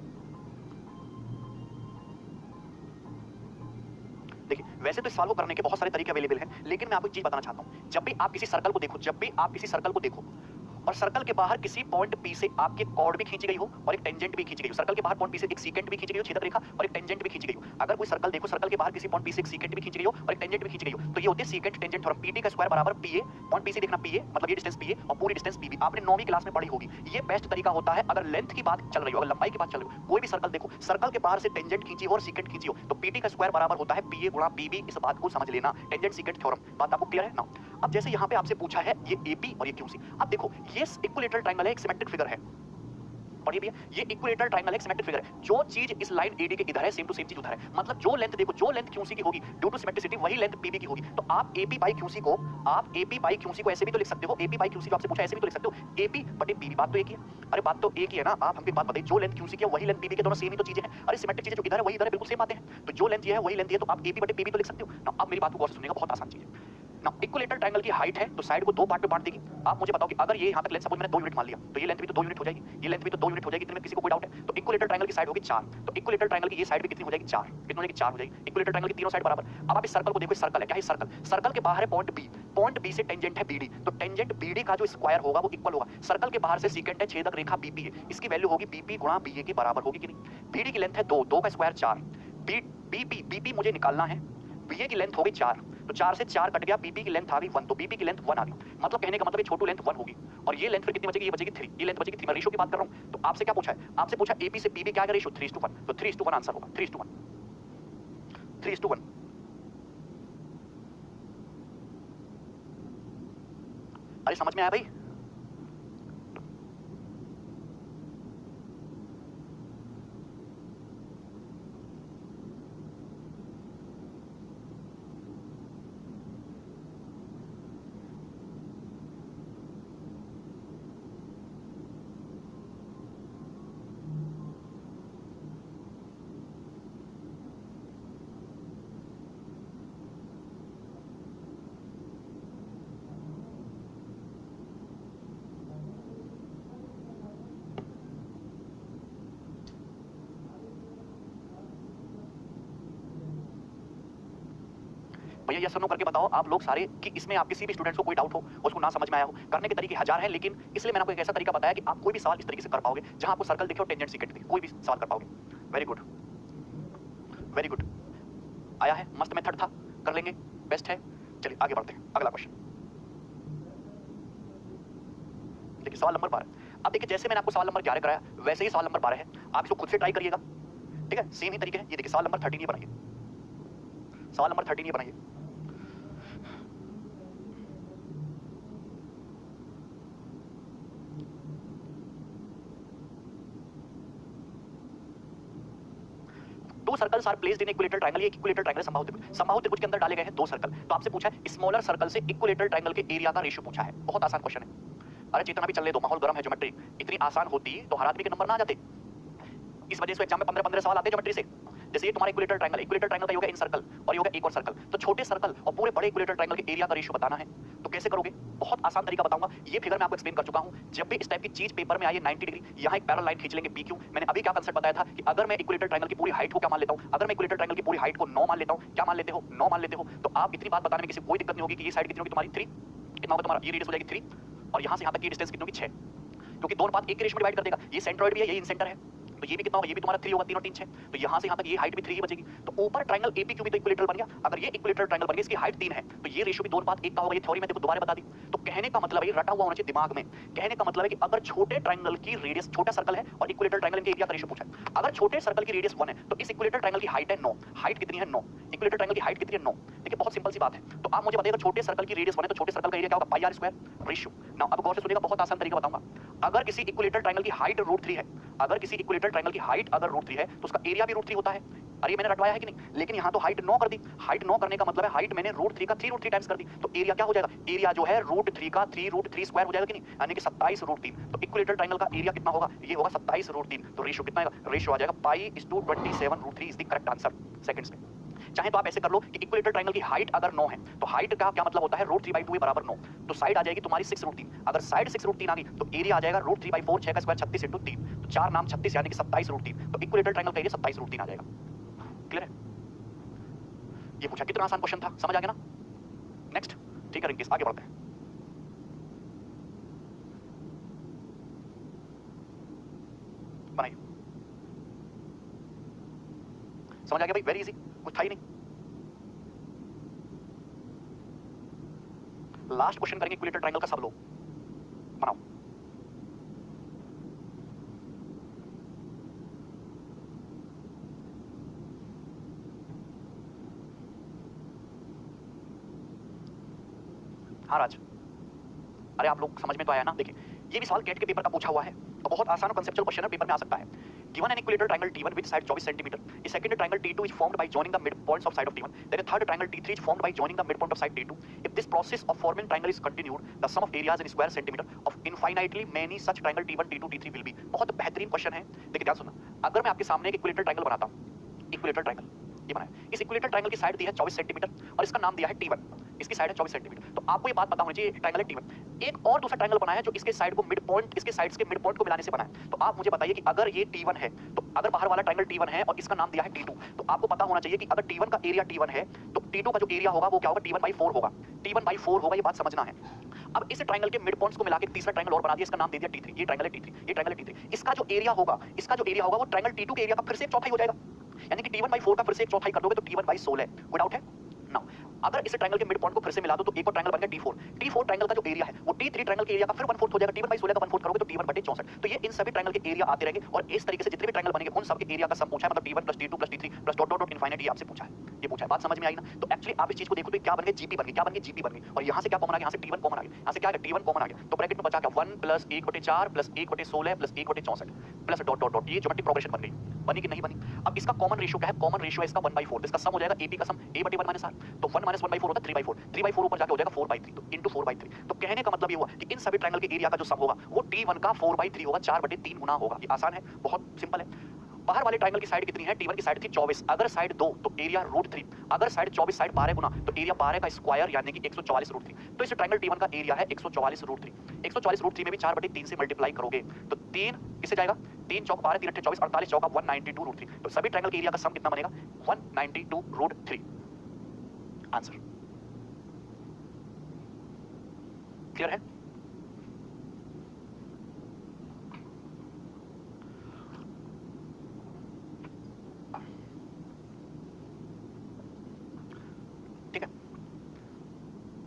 देखिए वैसे तो इस सवाल को करने के बहुत सारे तरीके अवेलेबल हैं, लेकिन मैं आपको एक चीज बताना चाहता हूं। जब भी आप किसी सर्कल को देखो, जब भी आप किसी सर्कल को देखो और सर्कल के बाहर किसी पॉइंट पी से आपके कॉर्ड भी खींची गई हो और एक टेंजेंट भी खींची गई हो, सर्कल के बाहर पॉइंट पी से एक सीकेंट भी खींची गई हो, छेदक रेखा, और एक टेंजेंट भी खींची गई हो। अगर कोई सर्कल देखो, सर्कल के बाहर किसी पॉइंट पी से एक सीकेंट भी खींची गई हो और एक टेंजेंट भी खींची गई हो, तो ये होती है सीकेंट टेंजेंट थ्योरम। पीटी का स्क्वायर बराबर पीए, पॉइंट पी से देखना पीए मतलब ये डिस्टेंस पीए और पूरी डिस्टेंस पीबी, आपने 9वीं क्लास में पढ़ी होगी। ये बेस्ट तरीका होता है अगर लेंथ की बात चल रही हो, अगर लंबाई की बात चल रही हो। कोई भी सर्कल देखो, सर्कल के बाहर से टेंजेंट खींची हो और सीकेंट खींची हो, तो पीटी का स्क्वायर बराबर होता है पीए गुणा पीबी। इस बात को समझ लेना, टेंजेंट सीकेंट थ्योरम। बात आपको क्लियर है ना? अब जैसे यहाँ पे आपसे पूछा है ये एपी और ये क्यूसी। अब देखो ये इक्विलेटरल ट्रायंगल है, एक सिमेट्रिक फिगर है, पढ़िए भैया, ये इक्विलेटरल ट्रायंगल है, सिमेट्रिक फिगर है। जो चीज इस लाइन एडी के इधर है, सेम टू सेम चीज उधर है। मतलब जो लेंथ देखो, जो लेंथ क्यूसी की होगी ड्यू टू सिमेट्रिसिटी, वही लेंथ पीबी की होगी। तो आप एपी बाई क्यूसी को, आप एपी बाई क्यूसी को ऐसे भी तो लिख सकते हो, एपी बाई क्यूसी को आपसे पूछा ऐसे भी तो लिख सकते हो, एपी बटे पीबी। बात तो एक ही है। अरे बात तो एक ही है ना। आप हमको एक बात बताइए, जो लेंथ क्यूसी की है वही लेंथ पीबी के, दोनों सेम ही तो चीजें हैं। अरे सिमेट्रिक चीजें जो इधर है वही इधर है, बिल्कुल सेम बातें हैं। तो जो लेंथ ये है वही लेंथ ये है, तो आप एपी बटे पीबी तो लिख सकते हो ना। अब मेरी बात को गौर से सुनिएगा, बहुत आसान चीज है ना। इक्विलेटरल ट्रायंगल की हाइट है तो साइड को दो पार्ट में बांट देगी। आप मुझे बताओ कि अगर ये यहां तक लेंथ सपोज मैंने 2 यूनिट मान लिया, तो ये लेंथ भी तो 2 यूनिट हो जाएगी, ये लेंथ भी तो 2 यूनिट हो जाएगी। इतने में किसी को कोई डाउट है? तो इक्विलेटरल ट्रायंगल की साइड होगी 4, तो इक्विलेटरल ट्रायंगल की ये साइड भी कितनी हो जाएगी? 4। कितनी हो जाएगी? 4 हो जाएगी। इक्विलेटरल ट्रायंगल की तीनों साइड बराबर। अब आप इस सर्कल को देखो, इस सर्कल है क्या है? सर्कल, सर्कल के बाहर है पॉइंट बी, पॉइंट बी से टेंजेंट है बीडी, तो टेंजेंट बीडी का जो स्क्वायर होगा वो इक्वल होगा, सर्कल के बाहर से सीकेंट है, छेदक रेखा बीपी है, इसकी वैल्यू होगी बीपी गुणा बीए के बराबर होगी कि नहीं? बीडी की लेंथ है 2, 2 का स्क्वायर 4, बीपी बीपी मुझे निकालना है, बीए की लेंथ हो गई 4, तो 4 से 4 कट गया, बीपी की लेंथ आ गई 1, तो बीपी की लेंथ 1 आ गई। मतलब कहने का मतलब ये छोटू लेंथ 1 होगी और ये लेंथ फिर कितनी बचेगी? ये बचेगी 3, ये लेंथ बचेगी 3। मैं रेशियो की बात कर रहा हूं। तो आपसे क्या पूछा है? आपसे पूछा एपी से पीबी क्या है रेशियो? 3:1, तो 3:1 आंसर होगा, 3:1, 3:1। अरे समझ में आया भाई? भैया यस और नो करके बताओ आप लोग सारे कि इसमें आप किसी भी स्टूडेंट्स को कोई डाउट हो, उसको ना समझ में आया हो। करने के तरीके हजार हैं, लेकिन इसलिए मैंने आपको एक ऐसा तरीका बताया कि आप कोई भी सवाल इस तरीके से कर पाओगे जहां आपको सर्कल दिखे और टेंजेंट सीकेंट दिखे, कोई भी सवाल कर पाओगे। वेरी गुड, वेरी गुड, आया है, मस्त मेथड था, कर लेंगे, बेस्ट है। चलिए आगे बढ़ते हैं, अगला क्वेश्चन देखिए, सवाल नंबर 12। अब देखिए जैसे मैंने आपको सवाल नंबर 11 कराया वैसे ही सवाल नंबर 12 है, आप इसको खुद से ट्राई करिएगा, ठीक है? सेम ही तरीके हैं। ये देखिए सवाल नंबर 13 ये बनाइए, सवाल नंबर 13 ये बनाइए। दो circles are placed in equilateral triangle, ये इक्विलेटरल ट्रायंगल समबाहु त्रिभुज, समबाहु त्रिभुज के अंदर डाले गए हैं दो सर्कल। तो आपसे पूछा है स्मॉलर सर्कल से इक्विलेटरल ट्रायंगल के एरिया का रेशियो पूछा है। बहुत आसान क्वेश्चन है। अरे चेतना भी चलने दो, माहौल गर्म है। ज्योमेट्री इतनी आसान होती तो हर आदमी के नंबर ना आ जाते। इस वजह से एग्जाम में 15-15 सवाल आते हैं ज्योमेट्री से। जैसे ये तुम्हारा इक्विलेटरल ट्रायंगल, इक्विलेटरल ट्रायंगल का ये होगा इन सर्कल और ये होगा एक और सर्कल। तो छोटे सर्कल और पूरे बड़े इक्विलेटरल ट्रायंगल के एरिया का रेशियो बताना है, तो कैसे करोगे? बहुत आसान तरीका बताऊंगा। ये फिगर मैं आपको एक्सप्लेन कर चुका हूं। जब भी इस टाइप की चीज पेपर में आए 90 डिग्री, यहां एक पैरेलल लाइन खींच लेंगे PQ। मैंने अभी क्या कंसेप्ट बताया था कि अगर मैं इक्विलेटरल ट्रायंगल की पूरी हाइट को क्या मान लेता हूं, अगर मैं इक्विलेटरल ट्रायंगल की पूरी हाइट को 9 मान लेता हूं, क्या मान लेते हो? 9 मान लेते हो, तो आप इतनी बात बताने में किसी कोई दिक्कत नहीं होगी कि ये साइड कितनी होगी तुम्हारी 3, कितना होगा तुम्हारा? ये रेडियस हो जाएगी 3 और यहां से यहां तक की डिस्टेंस कितनी होगी 6, क्योंकि दोनों पार्ट एक के रेशियो में डिवाइड कर देगा। ये सेंट्रोइड भी है, यही इन सेंटर है, तो ये भी कितना होगा, ये भी तुम्हारा 3 होगा, 3 और 3 6, तो यहाँ से यहाँ तक ये हाइट भी 3 ही बचेगी। तो ऊपर ट्रायंगल एपीक्यू भी तो इक्विलेटरल बन गया। अगर ये इक्विलेटरल ट्रायंगल बन गया, इसकी हाइट 3 है, तो ये रेशियो भी 2:1 का होगा। ये थ्योरी में देखो दोबारा बता दी। तो कहने का मतलब है, रटा हुआ होना चाहिए दिमाग में। कहने का मतलब है कि अगर छोटे ट्रायंगल की रेडियस, छोटा सर्कल है और इक्विलेटरल ट्रायंगल के एरिया का रेशियो पूछा है, अगर छोटे सर्कल की रेडियस 1 है तो इस इक्विलेटरल ट्रायंगल की हाइट है 9। हाइट कितनी है? 9। इक्विलेटरल ट्रायंगल की हाइट कितनी है? 9। देखिए बहुत सिंपल सी बात है। तो आप मुझे बताइए, अगर छोटे सर्कल की रेडियस 1 है तो छोटे सर्कल का एरिया क्या होगा? पाई आर स्क्वायर रेशियो। नाउ अब गौर से सुनिएगा, बहुत आसान तरीका बताऊंगा। अगर किसी इक्विलेटरल ट्रायंगल की हाइट √3 है, अगर किसी इक्विलेटरल ट्रायंगल की हाइट अगर √3 है तो उसका एरिया भी √3 होता है। अरे मैंने रटवाया है कि नहीं? लेकिन यहाँ तो हाइट 9 कर दी। हाइट 9 करने का मतलब है हाइट मैंने √3 का 3√3 टाइम्स कर दी। तो एरिया क्या हो जाएगा? एरिया जो है √3 का 3√3 स्क्वायर हो जाएगा कि नहीं, यानी कि 27√3। तो इक्विलेटरल ट्रायंगल का एरिया कितना होगा? ये होगा 27√3। तो रेशियो कितना आएगा? रेशियो आ जाएगा π/27√3 is the correct answer seconds में। चाहे तो आप ऐसे कर लो कि इक्विलेटरल ट्रायंगल की हाइट अगर 9 है तो हाइट का क्या मतलब होता है? √3/2 बराबर 9। तो साइड आ जाएगी तुम्हारी 6√3। अगर साइड 6√3 आ गई तो एरिया आ जाएगा √3/4, 6 का स्क्वायर 36 × 3, तो 4 नाम 36 यानी कि 27√3। तो इक्विलेटरल ट्रायंगल का एरिया 27√3 आ जाएगा। क्लियर है? ये पूछा, कितना आसान क्वेश्चन था, समझ आ गया ना? नेक्स्ट, ठीक है रिंकेश, आगे बढ़ते हैं। बनाइए, समझ आ गया भाई? वेरी इजी, कुछ था ही नहीं। लास्ट क्वेश्चन करेंगे इक्विलेटरल ट्रायंगल का, सब लोग बनाओ। हाँ राज, अरे आप लोग समझ में तो आया ना? देखिए ये भी सवाल गेट के पेपर का पूछा हुआ है और बहुत आसान और कंसेप्चुअल क्वेश्चन है, पेपर में आ सकता है। Given an equilateral triangle T1 with side 24 cm, a second triangle T2 is formed by joining the midpoints of side of T1. Then a third triangle T3 is formed by joining the midpoint of side T2. If this process of forming triangle is continued, the sum of areas in square centimeter of infinitely many such triangle T1, T2, T3 will be. बहुत बेहतरीन question है। देखिए ध्यान सुनना, अगर मैं आपके सामने एक इक्विलेटरल ट्रायंगल बनाता हूँ, इक्विलेटरल ट्रायंगल ये बनाया, इस इक्विलेटरल ट्रायंगल की साइड दी है 24 सेंटीमीटर और इसका नाम दिया है T1, इसकी साइड है 24 सेंटीमीटर। तो आपको ये बात पता होनी चाहिए, ट्रायंगल है T1। एक और दूसरा ट्रायंगल बनाया है जो इसके साइड को मिड पॉइंट, इसके साइड्स के मिड पॉइंट को मिलाने से बना है। तो आप मुझे बताइए कि अगर ये T1 है, तो अगर बाहर वाला ट्रायंगल T1 है और इसका नाम दिया है T2, तो आपको पता होना चाहिए कि अगर T1 का एरिया T1 है तो T2 का जो एरिया होगा वो क्या होगा? T1/4 होगा। T1/4 होगा, ये बात समझना है। अब इस ट्रायंगल के मिड पॉइंट्स को मिला के तीसरा ट्रायंगल और बना दिया, इसका नाम दे दिया T3। ये ट्रायंगल है T3, ये ट्रायंगल है T3। इसका जो एरिया होगा, इसका जो एरिया होगा वो ट्रायंगल T2 के एरिया का फिर से एक चौथाई हो जाएगा, यानी कि T1/4 का फिर से एक चौथाई कर दोगे तो T1/16 है। कोई डाउट है? नाउ अगर इस ट्रायंगल के मिड पॉइंट को फिर से मिला दो तो एक और ट्रायंगल बन गया T4। T4 ट्रायंगल का जो एरिया है वो T3 ट्रायंगल के एरिया का फिर 1/4 हो जाएगा। T1/16 का 1/4 करोगे तो T1/64। तो ये इन सभी ट्रायंगल के एरिया आते रहेंगे और इस तरीके से जितने भी ट्रायंगल बनेंगे उन सब के एरिया का सम पूछा है, मतलब T1 + T2 + T3 + dot dot dot infinite, ये आपसे पूछा है, ये पूछा है। बात समझ में आई ना? तो एक्चुअली आप इस चीज को देखो तो क्या बन गई? जीपी बन गई। क्या बन गई? जीपी बन गई। और यहाँ से क्या कॉमन आ गया? यहाँ से T1 कॉमन आ गया। यहाँ से क्या आ गया? T1 कॉमन आ गया। तो ब्रैकेट में बचा क्या? 1 + 1/4 + 1/16 + 1/64 प्लस डॉट डॉट डॉट, ये ज्योमेट्रिक प्रोग्रेशन बन गई। बनी कि नहीं बनी? अब इसका कॉमन रेशियो क्या है? कॉमन रेशियो है इसका 1/4। इसका सम हो जाएगा AP का सम A/1 - R। तो 1 - 1/4 होता है 3/4। 3/4 ऊपर जाके हो जाएगा 4/3, तो इंटू 4/3। तो कहने का मतलब ये हुआ कि इन सभी ट्रायंगल के एरिया का जो सम होगा वो T1 का 4/3 होगा, 4/3 गुना होगा। ये आसान है, बहुत सिंपल है। बाहर वाले ट्रायंगल की साइड कितनी है? T1 की साइड थी 24, अगर साइड 2 तो एरिया √3, अगर साइड 24 साइड 12 गुना तो एरिया 12 का स्क्वायर यानी कि 144√3। तो इस ट्रायंगल T1 का एरिया है 144√3। 144√3 में भी 4/3 से मल्टीप्लाई करोगे तो 3 किससे जाएगा? 3 चौक 12, 3 अट्ठे 24, 48 चौका 192√3। तो सभी ट्रायंगल के एरिया का सम कितना बनेगा? 192√3 आंसर। क्लियर है? ठीक है,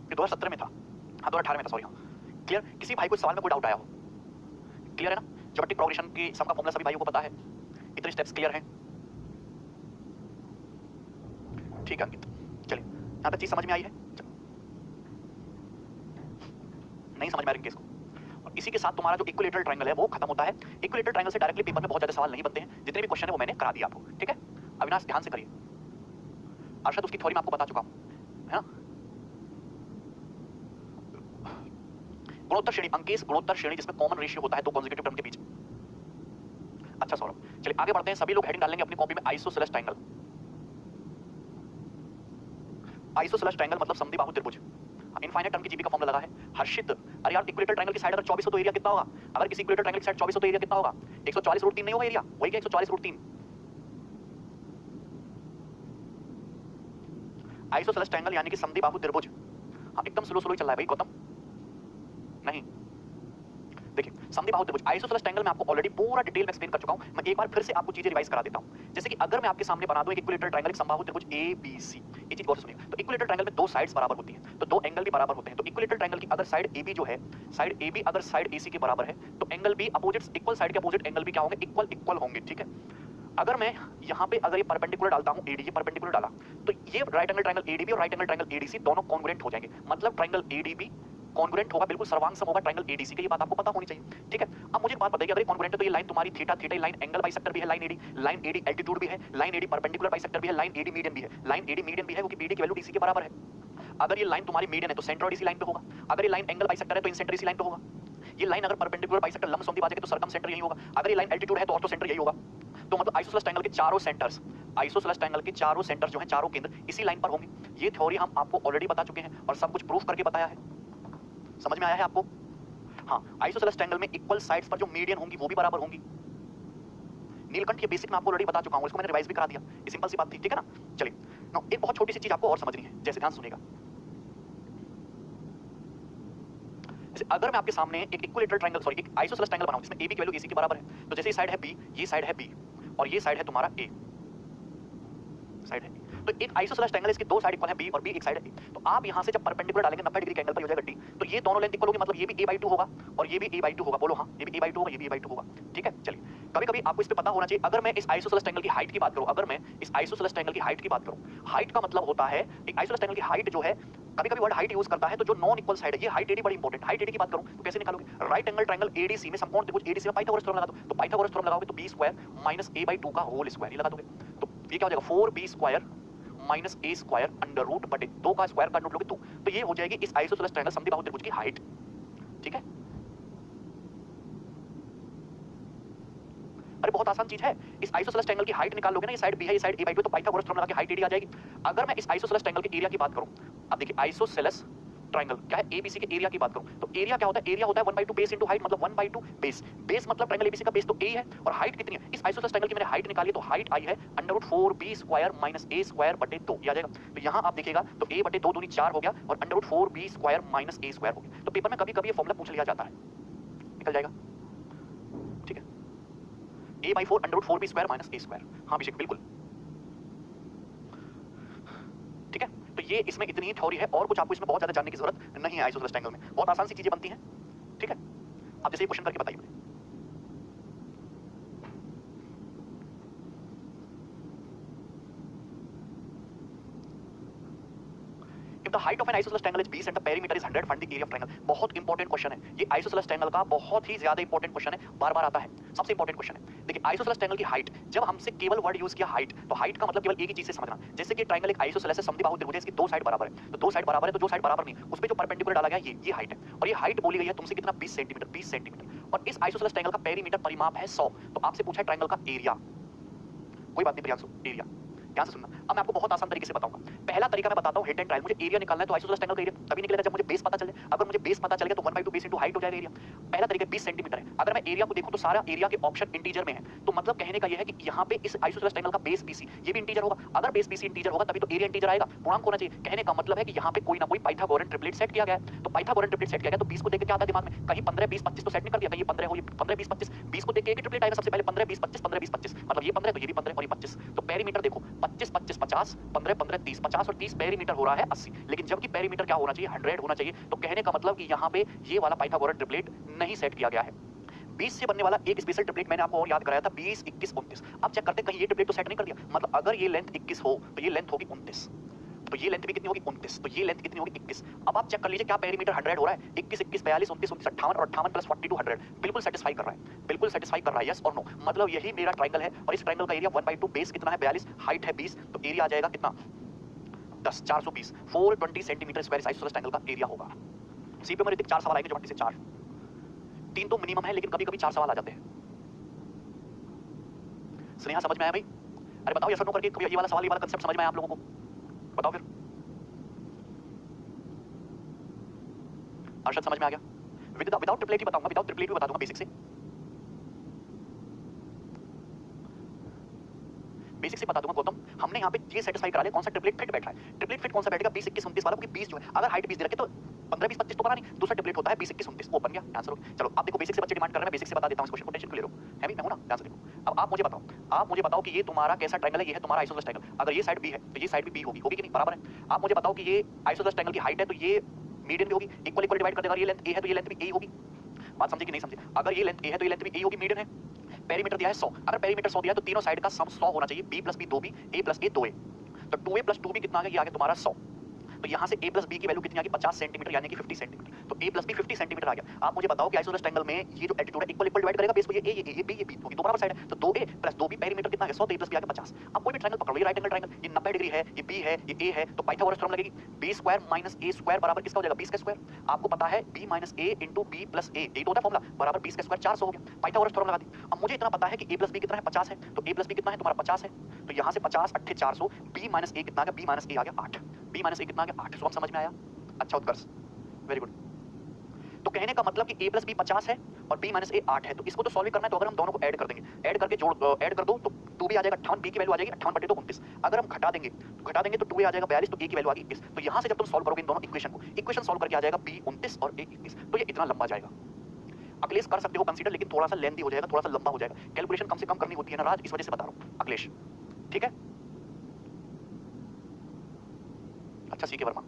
ये 2017 में था, हाँ 2018 में था, सॉरी। हाँ क्लियर? किसी भाई को सवाल में कोई डाउट आया हो? क्लियर है ना? ज्योमेट्रिक प्रोग्रेशन की सम का फॉर्मूला सभी भाइयों को पता है, इतने स्टेप्स क्लियर हैं? ठीक है अंकित, चलिए यहाँ तक चीज समझ में आई है? नहीं समझ में आ रही केस को? और इसी के साथ तुम्हारा जो इक्विलेटरल ट्रायंगल है वो खत्म होता है। इक्विलेटरल ट्रायंगल से डायरेक्टली पेपर में बहुत ज्यादा सवाल नहीं बनते हैं, जितने भी क्वेश्चन है वो मैंने करा दिया आपको। ठीक है, अविनाश ध्यान से करिए। अर्षद उसकी थ्योरी में आपको बता चुका हूं, है ना? गुणोत्तर श्रेणी, अंकेश गुणोत्तर श्रेणी जिसमें कॉमन रेशियो होता है दो कॉन्जिक्यूटिव टर्म के बीच। अच्छा सौरभ, चलिए आगे बढ़ते हैं। सभी लोग हेडिंग डालेंगे अपनी कॉपी में आइसोसेलेस ट्रायंगल। आइसोसेलेस ट्रायंगल मतलब समद्विबाहु त्रिभुज। इनफाइनाइट टर्म की जीपी का फॉर्मूला लगा है। हर्षित, अरे यार इक्विलेटरल ट्रायंगल की साइड अगर 24 हो तो एरिया कितना होगा? अगर किसी इक्विलेटरल ट्रायंगल की साइड 24 हो तो एरिया कितना होगा? 144√3 नहीं होगा एरिया? वही क्या 144√3। आइसोसेलेस ट्रायंगल यानी कि समद्विबाहु त्रिभुज। हाँ एकदम स्लो स्लो ही चल रहा है भाई गौतम। नहीं देखिए समद्विबाहु त्रिभुज आइसोसेलेस ट्रायंगल में आपको ऑलरेडी पूरा डिटेल में एक्सप्लेन कर चुका हूं, मैं एक बार फिर से आपको चीजें रिवाइज करा देता हूं। जैसे कि अगर मैं आपके सामने बना दूं एक इक्विलेटरल ट्रायंगल, एक समबाहु त्रिभुज ए बी सी, ये चीज गौर से सुनिए। तो इक्विलेटरल ट्रायंगल में दो साइड्स बराबर होती हैं, तो दो एंगल भी बराबर होते हैं। तो इक्विलेटरल ट्रायंगल की अगर साइड ए बी जो है, साइड ए बी अगर साइड ए सी के बराबर है, तो angle B opposite equal side के अपोजिट एंगल भी क्या होंगे, इक्वल इक्वल होंगे, ठीक है। अगर मैं यहाँ पे अगर ये परपेंडिकुलर डालता हूँ एडी, ये परपेंडिकुलर डाला, तो ये राइट एंगल ट्रायंगल एडीबी और राइट एंगल ट्रायंगल एडीसी दोनों कॉन्ग्रुएंट हो जाएंगे। मतलब ट्रायंगल एडीबी कॉन्ग्रुएंट होगा, बिल्कुल सर्वांग सम होगा ट्रायंगल एडीसी का, ये बात आपको पता होनी चाहिए, ठीक है। अब मुझे एक बात बताइए, अगर ये कॉन्ग्रुएंट है तो ये लाइन तुम्हारी theta, theta line angle bisector भी है, लाइन एडी एल्टीट्यूड भी है, लाइन एडी परपेंडिकुलर बाइसेक्टर भी है, लाइन एडी मीडियन भी है। लाइन एडी मीडियन भी है क्योंकि बीडी की वैल्यू डीसी के बराबर है। अगर ये लाइन तुम्हारी मीडियन है तो सेंटर डीसी लाइन पे होगा, अगर ये लाइन एंगल बाइसेक्टर है तो इन सेंटर डीसी लाइन पे होगा। ये लाइन अगर परपेंडिकुलर बाइसेक्टर लंब समद्विभाजक है तो सर्कम सेंटर यही होगा, अगर ये लाइन एल्टीट्यूड है तो ऑर्थो सेंटर यही होगा। तो मतलब आइसोसेलेस ट्रायंगल के चारों सेंटर्स, आइसोसेलेस ट्रायंगल के चारों सेंटर जो हैं, चारों केंद्र इसी लाइन पर होंगे। ये थ्योरी हम आपको ऑलरेडी बता चुके हैं और सब कुछ प्रूफ करके बताया है। समझ में आया है आपको? हाँ, आइसोसेलेस ट्रायंगल में इक्वल साइड्स पर जो मीडियन होंगी वो भी बराबर होंगी। नीलकंठ ये बेसिक मैं आपको ऑलरेडी बता चुका हूं, इसको मैंने रिवाइज भी करा दिया, ये सिंपल सी बात थी, ठीक है ना। चलिए नाउ एक बहुत छोटी सी चीज आपको और समझनी है, जैसे ध्यान सुनिएगा। जैसे अगर मैं आपके सामने एक इक्विलेटरल ट्रायंगल, सॉरी एक आइसोसेलेस ट्रायंगल बनाऊं जिसमें ए बी की वैल्यू एसी के बराबर है, तो जैसे ये साइड है बी, ये साइड है बी और ये साइड है तुम्हारा ए, साइड है ए। तो एक आइसोसेलेस ट्रायंगल, इसकी दो साइड इक्वल है, बी और बी एक साइड है ए। तो आप यहां से जब परपेंडिकुलर डालेंगे 90 डिग्री के एंगल पर हो जाएगा डी, तो ये दोनों लेंथ इक्वल होगी, मतलब ये भी a/2 होगा और ये भी a/2 होगा। बोलो हाँ, ये भी a/2 होगा, ये भी a/2 होगा, ठीक है। चलिए कभी-कभी आपको इस पे पता होना चाहिए, अगर मैं इस आइसोसेलेस ट्रायंगल की हाइट की बात करूं, अगर मैं इस आइसोसेलेस ट्रायंगल की हाइट की बात करूं, हाइट का मतलब होता है एक आइसोसेलेस ट्रायंगल की हाइट जो है, कभी-कभी वर्ड हाइट यूज करता है तो जो नॉन इक्वल साइड है, ये हाइट एडी बड़ी इंपॉर्टेंट। हाइट एडी की बात करूं तो कैसे निकालोगे, राइट एंगल ट्रायंगल एडीसी में समकोण त्रिभुज एडीसी में पाइथागोरस थ्योरम लगा दो, तो पाइथागोरस थ्योरम लगाओगे तो b² - a/2 का होल स्क्वायर, ये लगा दोगे तो ये क्या हो जाएगा, 4b² - a² अंडर रूट बटे 2 का स्क्वायर का रूट लोगे 2, तो ये हो जाएगी इस आइसोसेलेस ट्रायंगल समद्विबाहु त्रिभुज की हाइट, ठीक है। अरे बहुत आसान चीज है, इस आइसोसेलेस ट्रायंगल की हाइट निकाल लोगे ना, ये साइड बी है, ये साइड a/2, तो पाइथागोरस थ्योरम लगा के हाइट एडी आ जाएगी। अगर मैं इस आइसोसेलेस ट्रायंगल के एरिया की बात करूं, अब देखिए आइसोसेलेस ट्रायंगल क्या है, एबीसी के एरिया की बात करूं तो एरिया क्या होता है, एरिया होता है 1/2 बेस इनटू हाइट, मतलब 1/2 बेस, बेस मतलब ट्रायंगल एबीसी का बेस तो a है और हाइट कितनी है, इस आइसोसेलेस ट्रायंगल की मैंने हाइट निकाली है तो हाइट आई है √4b² - a² बटे 2, ये आ जाएगा। तो यहां आप देखिएगा तो a बटे 2 दूनी 4 हो गया और √4b² - a² हो गया। तो पेपर में कभी-कभी ये फॉर्मूला पूछ लिया जाता है, निकल जाएगा, ठीक है। a/4 √4b² - a², हां अभिषेक बिल्कुल, ठीक है। तो ये इसमें इतनी ही थ्योरी है और कुछ आपको इसमें बहुत ज्यादा जानने की जरूरत नहीं है। आइसोसेलेस ट्रायंगल में बहुत आसान सी चीजें बनती हैं, ठीक है। आप जैसे क्वेश्चन करके बताइए मुझे, if the height of an isosceles triangle is b and the perimeter is 100, find the area of triangle। बहुत इंपॉर्टेंट क्वेश्चन है ये, आइसोसेलेस ट्रायंगल का बहुत ही ज्यादा इंपॉर्टेंट क्वेश्चन है, बार बार आता है, सबसे इंपॉर्टेंट क्वेश्चन है। देखिए आइसोसेलेस ट्रायंगल की हाइट, जब हमसे केवल वर्ड यूज किया हाइट, तो हाइट का मतलब केवल एक ही चीज से समझना, जैसे कि ट्रायंगल एक आइसोसेलेस है, समद्विबाहु त्रिभुज है, इसकी दो साइड बराबर है, तो दो साइड बराबर है तो जो साइड बराबर नहीं उस पे जो परपेंडिकुलर डाला गया ये हाइट है, और ये हाइट बोली गई है तुमसे कितना, 20 सेंटीमीटर, 20 सेंटीमीटर। और इस आइसोसेलेस ट्रायंगल का पेरीमीटर परिमाप है 100, तो आपसे पूछा है ट्रायंगल का एरिया, कोई बात नहीं प्रियांशु, एरिया ध्यान से सुनना। अब मैं आपको बहुत आसान तरीके से बताऊंगा। पहला तरीका मैं बताता हूं, हिट एंड ट्रायल। मुझे एरिया निकालना है तो आइसोसेलेस ट्रायंगल का एरिया तभी निकलेगा जब मुझे बेस पता चले। अगर मुझे बेस पता चल गया तो 1/2 बेस इनटू हाइट हो जाएगा एरिया। पहला तरीका 20 सेंटीमीटर है। अगर मैं एरिया को देखूं तो सारा एरिया के ऑप्शन इंटीजर में है, तो मतलब कहने का यह है कि यहां पे इस आइसोसेलेस ट्रायंगल का बेस बीसी ये भी इंटीजर होगा। अगर बेस बीसी इंटीजर होगा तभी तो एरिया इंटीजर आएगा, पूर्णांक होना चाहिए। कहने का मतलब है कि यहां पे कोई ना कोई पाइथागोरन ट्रिपलेट सेट किया गया है, तो पाइथागोरन ट्रिपलेट सेट किया गया तो 20 को देख के क्या आता है दिमाग में, कहीं 15 20 25 तो सेट नहीं कर दिया, कहीं ये 15 हो, ये 15 20 25, 20 को देख के एक ट्रिपलेट आएगा सबसे पहले, 15 20 25, 15 20 25, मतलब ये 15 तो ये भी 15 और ये 25। तो पेरीमीटर देखो 25 25 50, 15 15 30, 50 और 30 पेरीमीटर हो रहा है 80, लेकिन जबकि पेरीमीटर क्या होना चाहिए, 100 होना चाहिए। तो कहने का मतलब कि यहाँ पे ये वाला पाइथागोरन ट्रिपलेट नहीं सेट किया गया है। 20 से बनने वाला एक स्पेशल ट्रिपलेट मैंने आपको और याद कराया था, 20 21 29। अब चेक करते हैं कहीं ये ट्रिपलेट तो सेट नहीं कर दिया, मतलब अगर ये लेंथ 21 हो तो ये लेंथ होगी 29, तो ये लेंथ भी कितनी होगी 29, तो ये लेंथ कितनी होगी 21। अब आप चेक कर लीजिए क्या पेरीमीटर 100 हो रहा है, 21 21 42 29 29 58 और 58 प्लस 42 100, बिल्कुल सेटिस्फाई कर रहा है, बिल्कुल सेटिस्फाई कर रहा है, यस और नो। मतलब यही मेरा ट्रायंगल है और इस ट्रायंगल का एरिया 1/2, बेस कितना है 42, हाइट है 20, तो एरिया आ जाएगा कितना 10 420 420 सेंटीमीटर स्क्वायर आइसोसेलेस ट्रायंगल का एरिया होगा। सीपी में ऋतिक 4 सवाल आएंगे, जो 20 से 4, 3 तो मिनिमम है लेकिन कभी-कभी 4 सवाल आ जाते हैं। स्नेहा समझ में आया भाई? अरे बताओ यस और नो करके, ये वाला सवाल, ये वाला कांसेप्ट समझ में आया आप लोगों को? बताओ फिर। अर्शद समझ में आ गया? विदाउट ट्रिपलेट ही बताऊंगा, विदाउट ट्रिपलेट भी बता दूंगा बेसिक से। बेसिक से बता दूंगा गौतम, हमने यहाँ पे ये सेटिस्फाई करा लिया कौन सा ट्रिपलेट फिट बैठ रहा है। ट्रिपलेट फिट कौन सा बैठेगा 20 21 29 वाला, क्योंकि 20 जो है अगर हाइट 20 दे रखे तो 15 20 25 तो बना नहीं, दूसरा ट्रिपलेट होता है 20 21 29, वो बन गया आंसर हो गया। चलो आप देखो बेसिक से बच्चे डिमांड कर रहे हैं, बेसिक से बता देता हूं इस क्वेश्चन को, टेंशन क्लियर हो है भी मैं हूं ना, ध्यान से देखो। अब आप मुझे बताओ कि ये तुम्हारा कैसा ट्रायंगल है, ये है तुम्हारा आइसोसेलेस ट्रायंगल। अगर ये साइड बी है तो ये साइड भी बी होगी, होगी कि नहीं, बराबर है। आप मुझे बताओ कि ये आइसोसेलेस ट्रायंगल की हाइट है तो ये मीडियन भी होगी, इक्वल इक्वल डिवाइड कर देगा, ये लेंथ ए है तो ये लेंथ भी ए होगी। बात समझे कि नहीं समझे? अगर ये लेंथ ए है तो ये लेंथ भी ए होगी, मीडियन है। पेरीमीटर दिया है 100, अगर पेरीमीटर 100 दिया है तो तीनों साइड का सम 100 होना चाहिए, b + b 2b, a + a 2a। तो 2a + 2b कितना आ गया, ये आ गया तुम्हारा 100। तो यहाँ से a + b की वैल्यू कितनी आ गई, 50 सेंटीमीटर, यानी कि 50 सेंटीमीटर। तो a + b 50 सेंटीमीटर आ गया। आप मुझे बताओ कि आइसोसेलेस ट्रायंगल में ये जो एल्टीट्यूड है इक्वल इक्वल डिवाइड करेगा बेस को, ये a ये b होगी, दो बराबर साइड है। तो 2a + 2b पेरीमीटर कितना है 100, तो a + b आ गया 50। अब कोई भी ट्रायंगल पकड़ लो, ये राइट एंगल ट्रायंगल, ये 90 डिग्री है, ये b है, ये a है, तो पाइथागोरस थ्योरम लगेगी, b² - a² बराबर किसका हो जाएगा, b² स्क्वायर। आपको पता है b - a * b + a, यही तो होता है फॉर्मूला, बराबर b² 400 हो गया। पाइथागोरस थ्योरम लगा दी। अब मुझे इतना पता है कि a + b कितना है, 50 है, तो a + b कितना है तुम्हारा 50 है। तो यहाँ से 50 8 400, b - a कितना आ गया, b - a आ गया 8, b - a कितना आ गया 8। सब समझ में आया? अच्छा उत्कर्ष, वेरी गुड। तो कहने का मतलब कि a + b 50 है और b - a 8 है, तो इसको तो सॉल्व करना है, तो अगर हम दोनों को ऐड कर देंगे, ऐड करके ऐड कर दो तो 2b आ जाएगा 58, b की वैल्यू आ जाएगी 58/2 29। अगर हम घटा देंगे तो 2a आ जाएगा 42, तो a की वैल्यू आ गई 21। तो यहाँ से जब तुम सॉल्व करोगे इन दोनों इक्वेशन सॉल्व करके आ जाएगा b 29 और a 21। तो ये इतना लंबा जाएगा, अखिलेश कर सकते हो कंसीडर, लेकिन थोड़ा सा लेंथी हो जाएगा, थोड़ा सा लंबा हो जाएगा, कैलकुलेशन कम से कम करनी होती है ना राज, इस वजह से बता रहा हूँ अखिलेश, ठीक है। अच्छा सीके वर्मा,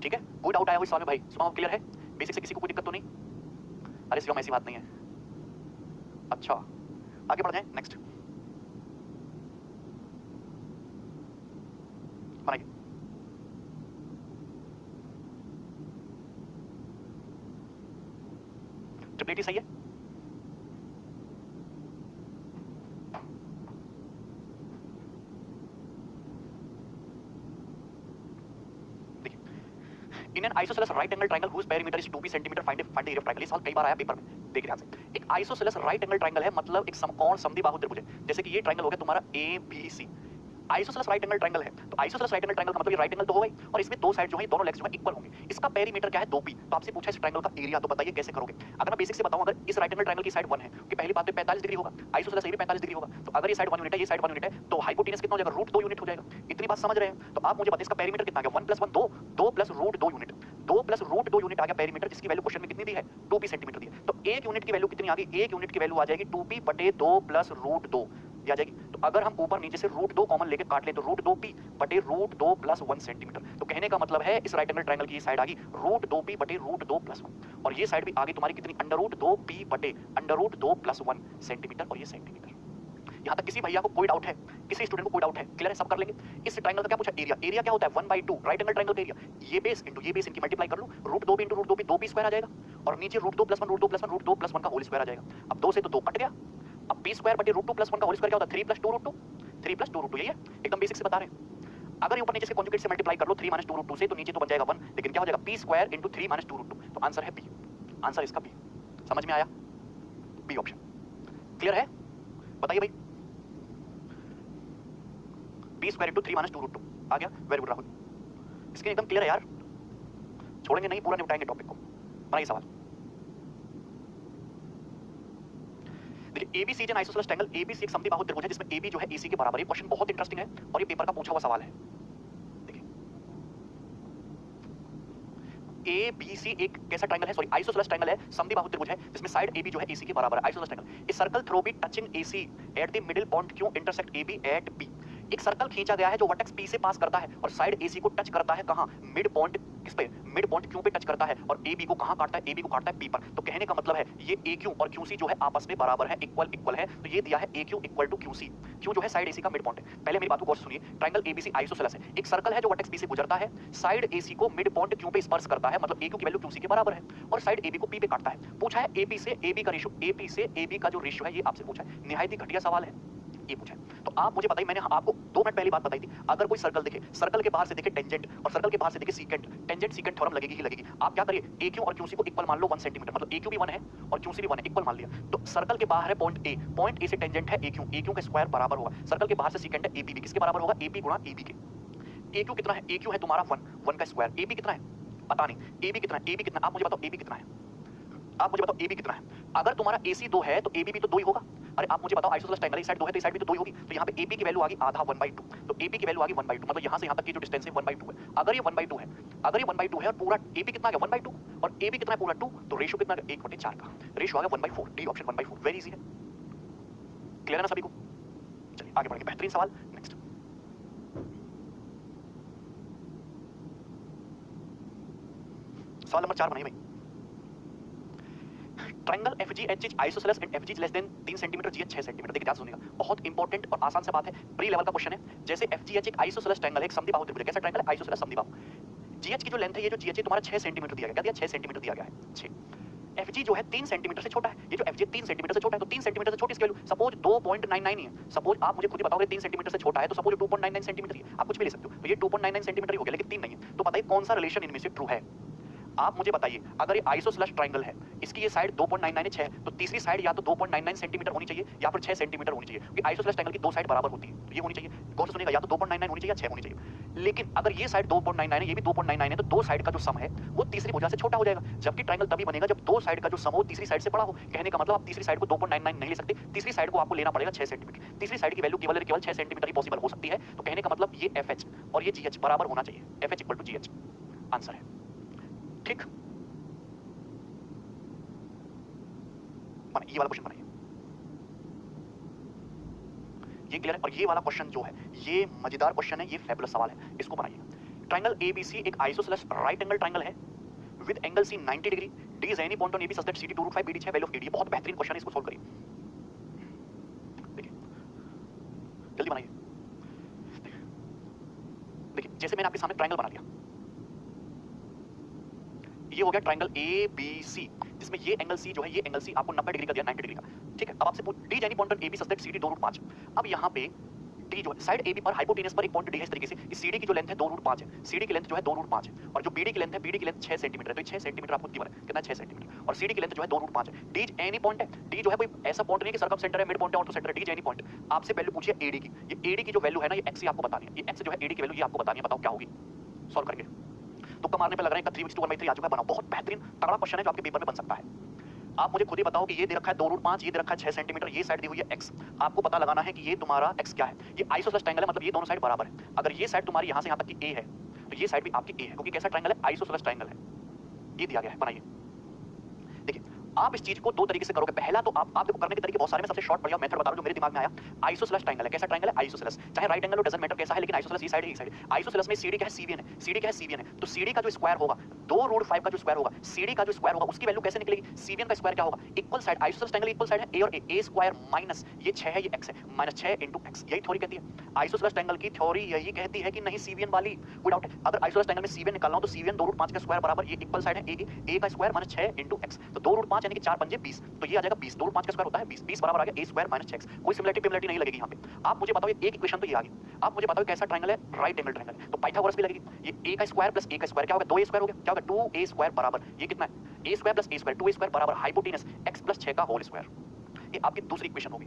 ठीक है, कोई डाउट आया हो इस सवाल में भाई, सुनाओ, क्लियर है? बेसिक से किसी को कोई दिक्कत तो नहीं? अरे शिवम ऐसी बात नहीं है। अच्छा आगे बढ़ जाएं, नेक्स्ट बनाइए। ट्रिपलेटी सही है, in an isosceles right angle triangle whose perimeter is 2b centimeter find the area of triangle। ये सवाल कई बार आया पेपर में, देखिए ध्यान से। एक आइसोसेलेस राइट एंगल ट्रायंगल है, मतलब एक समकोण समद्विबाहु त्रिभुज है। जैसे कि ये ट्रायंगल हो गया तुम्हारा ABC, isosceles right angle triangle है। तो आइसोसेलेस राइट एंगल ट्रायंगल का मतलब ये राइट एंगल तो होगा ही, और इसमें दो साइड जो है दोनों लेग्स जो है इक्वल होंगे। इसका पेरीमीटर क्या है 2b। तो आपसे पूछा इस ट्रायंगल का एरिया, तो बताइए कैसे करोगे। अगर मैं बेसिक से बताऊं, अगर इस राइट एंगल ट्रायंगल की साइड 1 है कि पहली बात तो 45 डिग्री होगा, आइसोसेलेस ये भी 45 डिग्री होगा। तो अगर ये साइड 1 यूनिट है, ये साइड 1 यूनिट है, तो हाइपोटेनस कितना हो जाएगा, √2 यूनिट हो जाएगा। इतनी बात समझ रहे हैं? तो आप मुझे बताइए इसका पेरीमीटर कितना आ गया, 1 + 1 2, 2 + √2 यूनिट, 2 + √2 यूनिट आ गया पेरीमीटर, जिसकी वैल्यू क्वेश्चन में कितनी दी है 2b सेंटीमीटर दी है। तो 1 यूनिट की वैल्यू कितनी आ गई, 1 यूनिट की वैल्यू आ जाएगी 2b/2 + √2 आ जाएगी। तो अगर हम ऊपर नीचे से √2 कॉमन लेके काट ले तो √2p/√2 + 1 सेंटीमीटर। तो कहने का मतलब है इस राइट एंगल ट्रायंगल की ये साइड आ गई √2p/√2 + 1, और ये साइड भी आ गई तुम्हारी कितनी, √2p/√2 + 1 सेंटीमीटर, और ये सेंटीमीटर। यहाँ तक किसी भैया को कोई डाउट है, किसी स्टूडेंट को कोई डाउट है, क्लियर है, सब कर लेंगे। इस ट्रायंगल का क्या पूछा, एरिया। एरिया क्या होता है 1/2, राइट एंगल ट्रायंगल का एरिया, ये बेस इंटू ये बेस, इनकी मल्टीप्लाई कर लो, √2p × √2p 2p² आ जाएगा, और नीचे √2 + 1 √2 + 1 √2 + 1 का होल स्क्वायर आ जाएगा। अब 2 से तो 2 कट गया, अब p² / √2 + 1 का होल स्क्वायर क्या होता है 3 + 2 √2, 3 + 2 √2, यही है, एकदम बेसिक से बता रहे हैं। अगर ये ऊपर नीचे से कॉन्जुगेट से मल्टीप्लाई कर लो 3 - 2 √2 से, तो नीचे तो बन जाएगा 1, लेकिन क्या हो जाएगा p² × 3 - 2 √2, तो आंसर है बी, आंसर इसका बी। समझ में आया? बी ऑप्शन क्लियर है, बताइए भाई। p² × 3 - 2 √2 आ गया, वेरी गुड राहुल, इसके एकदम क्लियर है यार, छोड़ेंगे नहीं, पूरा निपटाएंगे टॉपिक को। बनाइए सवाल। देखिए ABC N isosceles triangle, ABC एक समद्विबाहु त्रिभुज है जिसमें AB जो है AC के बराबर है। क्वेश्चन बहुत इंटरेस्टिंग है और ये पेपर का पूछा हुआ सवाल है। देखिए ABC एक कैसा ट्रायंगल है, सॉरी आइसोसेलेस ट्रायंगल है, समद्विबाहु त्रिभुज है जिसमें साइड AB जो है AC के बराबर है, isosceles triangle. A circle through B touching AC at the middle point Q intersect AB at P। एक सर्कल खींचा गया है जो वर्टेक्स P से पास करता है और साइड AC को टच करता है, कहां, मिड पॉइंट, किस पे, मिड पॉइंट Q पे टच करता है, और AB को कहां काटता है, AB को काटता है P पर। तो कहने का मतलब है ये AQ और QC जो है आपस में बराबर है, इक्वल है। तो ये दिया है AQ = QC, Q जो है साइड AC का मिड पॉइंट है। पहले मेरी बात को गौर से सुनिए, ट्रायंगल ABC आइसोसेलेस है, एक सर्कल है जो वर्टेक्स P से गुजरता है, साइड AC को मिड पॉइंट Q पे स्पर्श करता है, मतलब AQ की वैल्यू QC के बराबर है, और साइड AB को P पे काटता है। पूछा है AP से AB का रेशियो, AP से AB का जो रेशियो है ये आपसे पूछा है, निहायत ही घटिया सवाल है ये पूछा है। तो आप मुझे बताइए, मैंने आपको 2 मिनट पहले बात बताई थी, अगर कोई सर्कल दिखे, सर्कल के बाहर से दिखे टेंजेंट और सर्कल के बाहर से दिखे सीकेंट, टेंजेंट सीकेंट थ्योरम लगेगी ही लगेगी। आप क्या करिए, AQ और QC को इक्वल मान लो 1 सेंटीमीटर, मतलब AQ भी 1 है और QC भी 1 है, इक्वल मान लिया। तो सर्कल के बाहर है पॉइंट A से टेंजेंट है AQ, AQ का स्क्वायर बराबर होगा, सर्कल के बाहर से सीकेंट है AB भी किसके बराबर होगा, AP × AB के। AQ कितना है, AQ है तुम्हारा 1 का स्क्वायर, AB कितना है पता नहीं, AB कितना है, AB कितना, आप मुझे बताओ AB कितना है, आप मुझे बताओ AB कितना है? अगर तुम्हारा AC 2 है तो AB भी तो 2 ही होगा। अरे आप मुझे बताओ आइसोसेलेस ट्रायंगल इस साइड 2 है तो इस साइड भी तो 2 ही होगी। तो यहाँ पे AB की वैल्यू आ गई आधा 1/2। तो AB की वैल्यू आ गई 1/2 मतलब यहाँ से यहाँ तक की जो डिस्टेंस है 1/2 है। अगर ये 1/2 है, अगर ये 1/2 है और पूरा AB कितना आ गया 1/2 और AB कितना है पूरा 2 तो रेशियो कितना आ गया 1/4 का। रेशियो आ गया 1/4। डी ऑप्शन 1/4 वेरी इजी है। क्लियर है ना सभी को? चलिए आगे बढ़ेंगे। बेहतरीन सवाल नेक्स्ट। सवाल नंबर 4 बनाइए भाई। Triangle FGH is isosceles and FG less than 3 centimetre, GH 6 centimetre. देखिए ध्यान सुनिएगा, बहुत इंपॉर्टेंट और आसान सा बात है, प्री लेवल का क्वेश्चन है। जैसे FGH एक आइसोसेलेस ट्रायंगल है, एक समद्विबाहु त्रिभुज। कैसा ट्रायंगल है? आइसोसेलेस समद्विबाहु। GH की जो लेंथ है, ये जो GH है तुम्हारा 6 सेंटीमीटर दिया गया। क्या दिया? 6 सेंटीमीटर दिया गया है। 6। FG जो है 3 सेंटीमीटर से छोटा है। ये जो FG 3 सेंटीमीटर से छोटा है, तो 3 सेंटीमीटर से छोटी इसकी वैल्यू सपोज 2.99 ही है। सपोज आप मुझे खुद ही बताओगे 3 सेंटीमीटर से छोटा है तो सपोज 2.99 सेंटीमीटर ही है। आप कुछ भी ले सकते हो। तो ये 2.99 सेंटीमीटर ही हो गया, लेकिन 3 नहीं है। तो बताइए कौन सा रिलेशन इनमें से ट्रू है? आप मुझे बताइए, अगर ये आइसोसेलेस ट्रायंगल है, इसकी ये साइड 2.99 है 6, तो तीसरी साइड या तो 2.99 सेंटीमीटर होनी चाहिए या फिर 6 सेंटीमीटर होनी चाहिए, क्योंकि आइसोसेलेस ट्रायंगल की दो साइड बराबर होती है। तो ये होनी चाहिए, गौर से सुनिएगा, या तो 2.99 होनी चाहिए या 6 होनी चाहिए। लेकिन अगर ये साइड 2.99 है, ये भी 2.99 है, तो दो साइड का जो सम है वो तीसरी भुजा से छोटा हो जाएगा। जबकि ट्रायंगल तभी बनेगा जब दो साइड का जो सम हो तीसरी साइड से बड़ा हो। कहने का मतलब आप तीसरी साइड को 2.99 नहीं ले सकते, तीसरी साइड को आपको लेना पड़ेगा 6 सेंटीमीटर। तीसरी साइड की वैल्यू केवल 6 सेंटीमीटर ही पॉसिबल हो सकती है। तो कहने का मतलब ये FH और ये GH बराबर होना चाहिए। FH equal to GH answer है। ठीक, ये वाला क्वेश्चन बनाइए। ये क्लियर है? और ये वाला क्वेश्चन जो है ये मजेदार क्वेश्चन है, ये फैबुलस सवाल है, इसको बनाइए। ट्रायंगल ABC एक आइसोसेलेस राइट एंगल ट्रायंगल है with angle C 90 degree. D is any point on AB such that CD 2√5 BD 6 value of AD। बहुत बेहतरीन क्वेश्चन है, इसको सॉल्व करिए। देखिए जल्दी बनाइए। देखिए जैसे मैंने आपके सामने ट्रायंगल बना दिया, ये हो गया ट्रायंगल ABC, जिसमें ये एंगल C जो है, ये एंगल C आपको 90 डिग्री का दिया, 90 डिग्री का। ठीक है, अब आपसे D is any point on AB such that CD 2√5। अब यहाँ पे D जो है साइड AB पर हाइपोटेनस पर एक पॉइंट D है। इस तरीके से इस CD की जो लेंथ है 2√5 है। CD की लेंथ जो है 2√5 है और जो BD की लेंथ है, BD की लेंथ 6 सेंटीमीटर है। तो 6 सेंटीमीटर आपको गिवन है, कितना 6 सेंटीमीटर, और CD की लेंथ जो है 2√5 है। D एनी पॉइंट है। D जो है कोई ऐसा पॉइंट नहीं कि सर्कम सेंटर है, मिड पॉइंट है, ऑर्थो सेंटर है। D any point. आपसे वैल्यू पूछिए AD की। ये AD की जो वैल्यू है ना, ये X ही आपको बतानी है। ये X जो है AD की वैल्यू ये आपको बतानी है। बताओ क्या होगी? सॉल्व करेंगे। तुक्का मारने पे लग रहा है 3:1/3 आ चुका है। बनाओ, बहुत बेहतरीन तगड़ा क्वेश्चन है जो आपके पेपर में बन सकता है। आप मुझे खुद ही बताओ कि ये दे रखा है 2√5, ये दे रखा है 6 सेंटीमीटर, ये साइड दी हुई है x। आपको पता लगाना है कि ये तुम्हारा x क्या है। ये आइसोसेलेस ट्रायंगल है, मतलब ये दोनों साइड बराबर है। अगर ये साइड तुम्हारी यहाँ से यहाँ तक की a है तो ये साइड भी आपकी a है, क्योंकि कैसा ट्रायंगल है? आइसोसेलेस ट्रायंगल है। ये दिया गया है, बनाइए। देखिए आप इस चीज को दो तरीके से करोगे। पहला तो आप देखो करने के तरीके बहुत सारे, मैं सबसे शॉर्ट बढ़िया मेथड बता रहा हूं जो मेरे दिमाग में आया। आइसोसेलेस ट्रायंगल है, कैसा ट्रायंगल है? आइसोसेलेस। चाहे राइट एंगल हो, डजंट मैटर कैसा है, लेकिन आइसोसेलेस ये साइड है, ये साइड। आइसोसेलेस में CD क्या है? CVN है। CD क्या है? CVN है। तो CD का जो स्क्वायर होगा 2√5 का जो स्क्वायर होगा, CD का जो स्क्वायर होगा उसकी वैल्यू कैसे निकलेगी? CVN का स्क्वायर क्या होगा? Equal side, isosceles triangle equal side है a और a स्क्वायर माइनस ये 6 है, ये x है, माइनस 6 * x। यही थ्योरी कहती है। आइसोसेलेस ट्रायंगल की थ्योरी यही कहती है कि नहीं CVN वाली, कोई डाउट है? अगर आइसोसेलेस ट्रायंगल में CVN निकालना हो तो CVN 2√5 का स्क्वायर बराबर ये इक्वल साइड है a का स्क्वायर माइनस 6 * x। तो 2√5 यानी कि 4 पंजे 20, तो ये आ जाएगा 20। 2√5 का स्क्वायर होता है 20, 20 बराबर आ गया a स्क्वायर माइनस 6x। कोई सिमिलरिटी नहीं लगेगी यहाँ पे। आप मुझे बताओ, ये एक इक्वेशन तो ये आ गई। आप मुझे बताओ कैसा ट्रायंगल है? Right angle triangle. तो पाइथागोरस भी लगेगी। ये a का स्क्वायर प्लस a का स्क्वायर क्या होगा? 2a स्क्वायर हो गया। क्या होगा? 2a स्क्वायर बराबर ये कितना है? a square plus a square, 2a square बराबर हाइपोटेनस x प्लस 6 का होल स्क्वायर। ये आपकी दूसरी इक्वेशन होगी।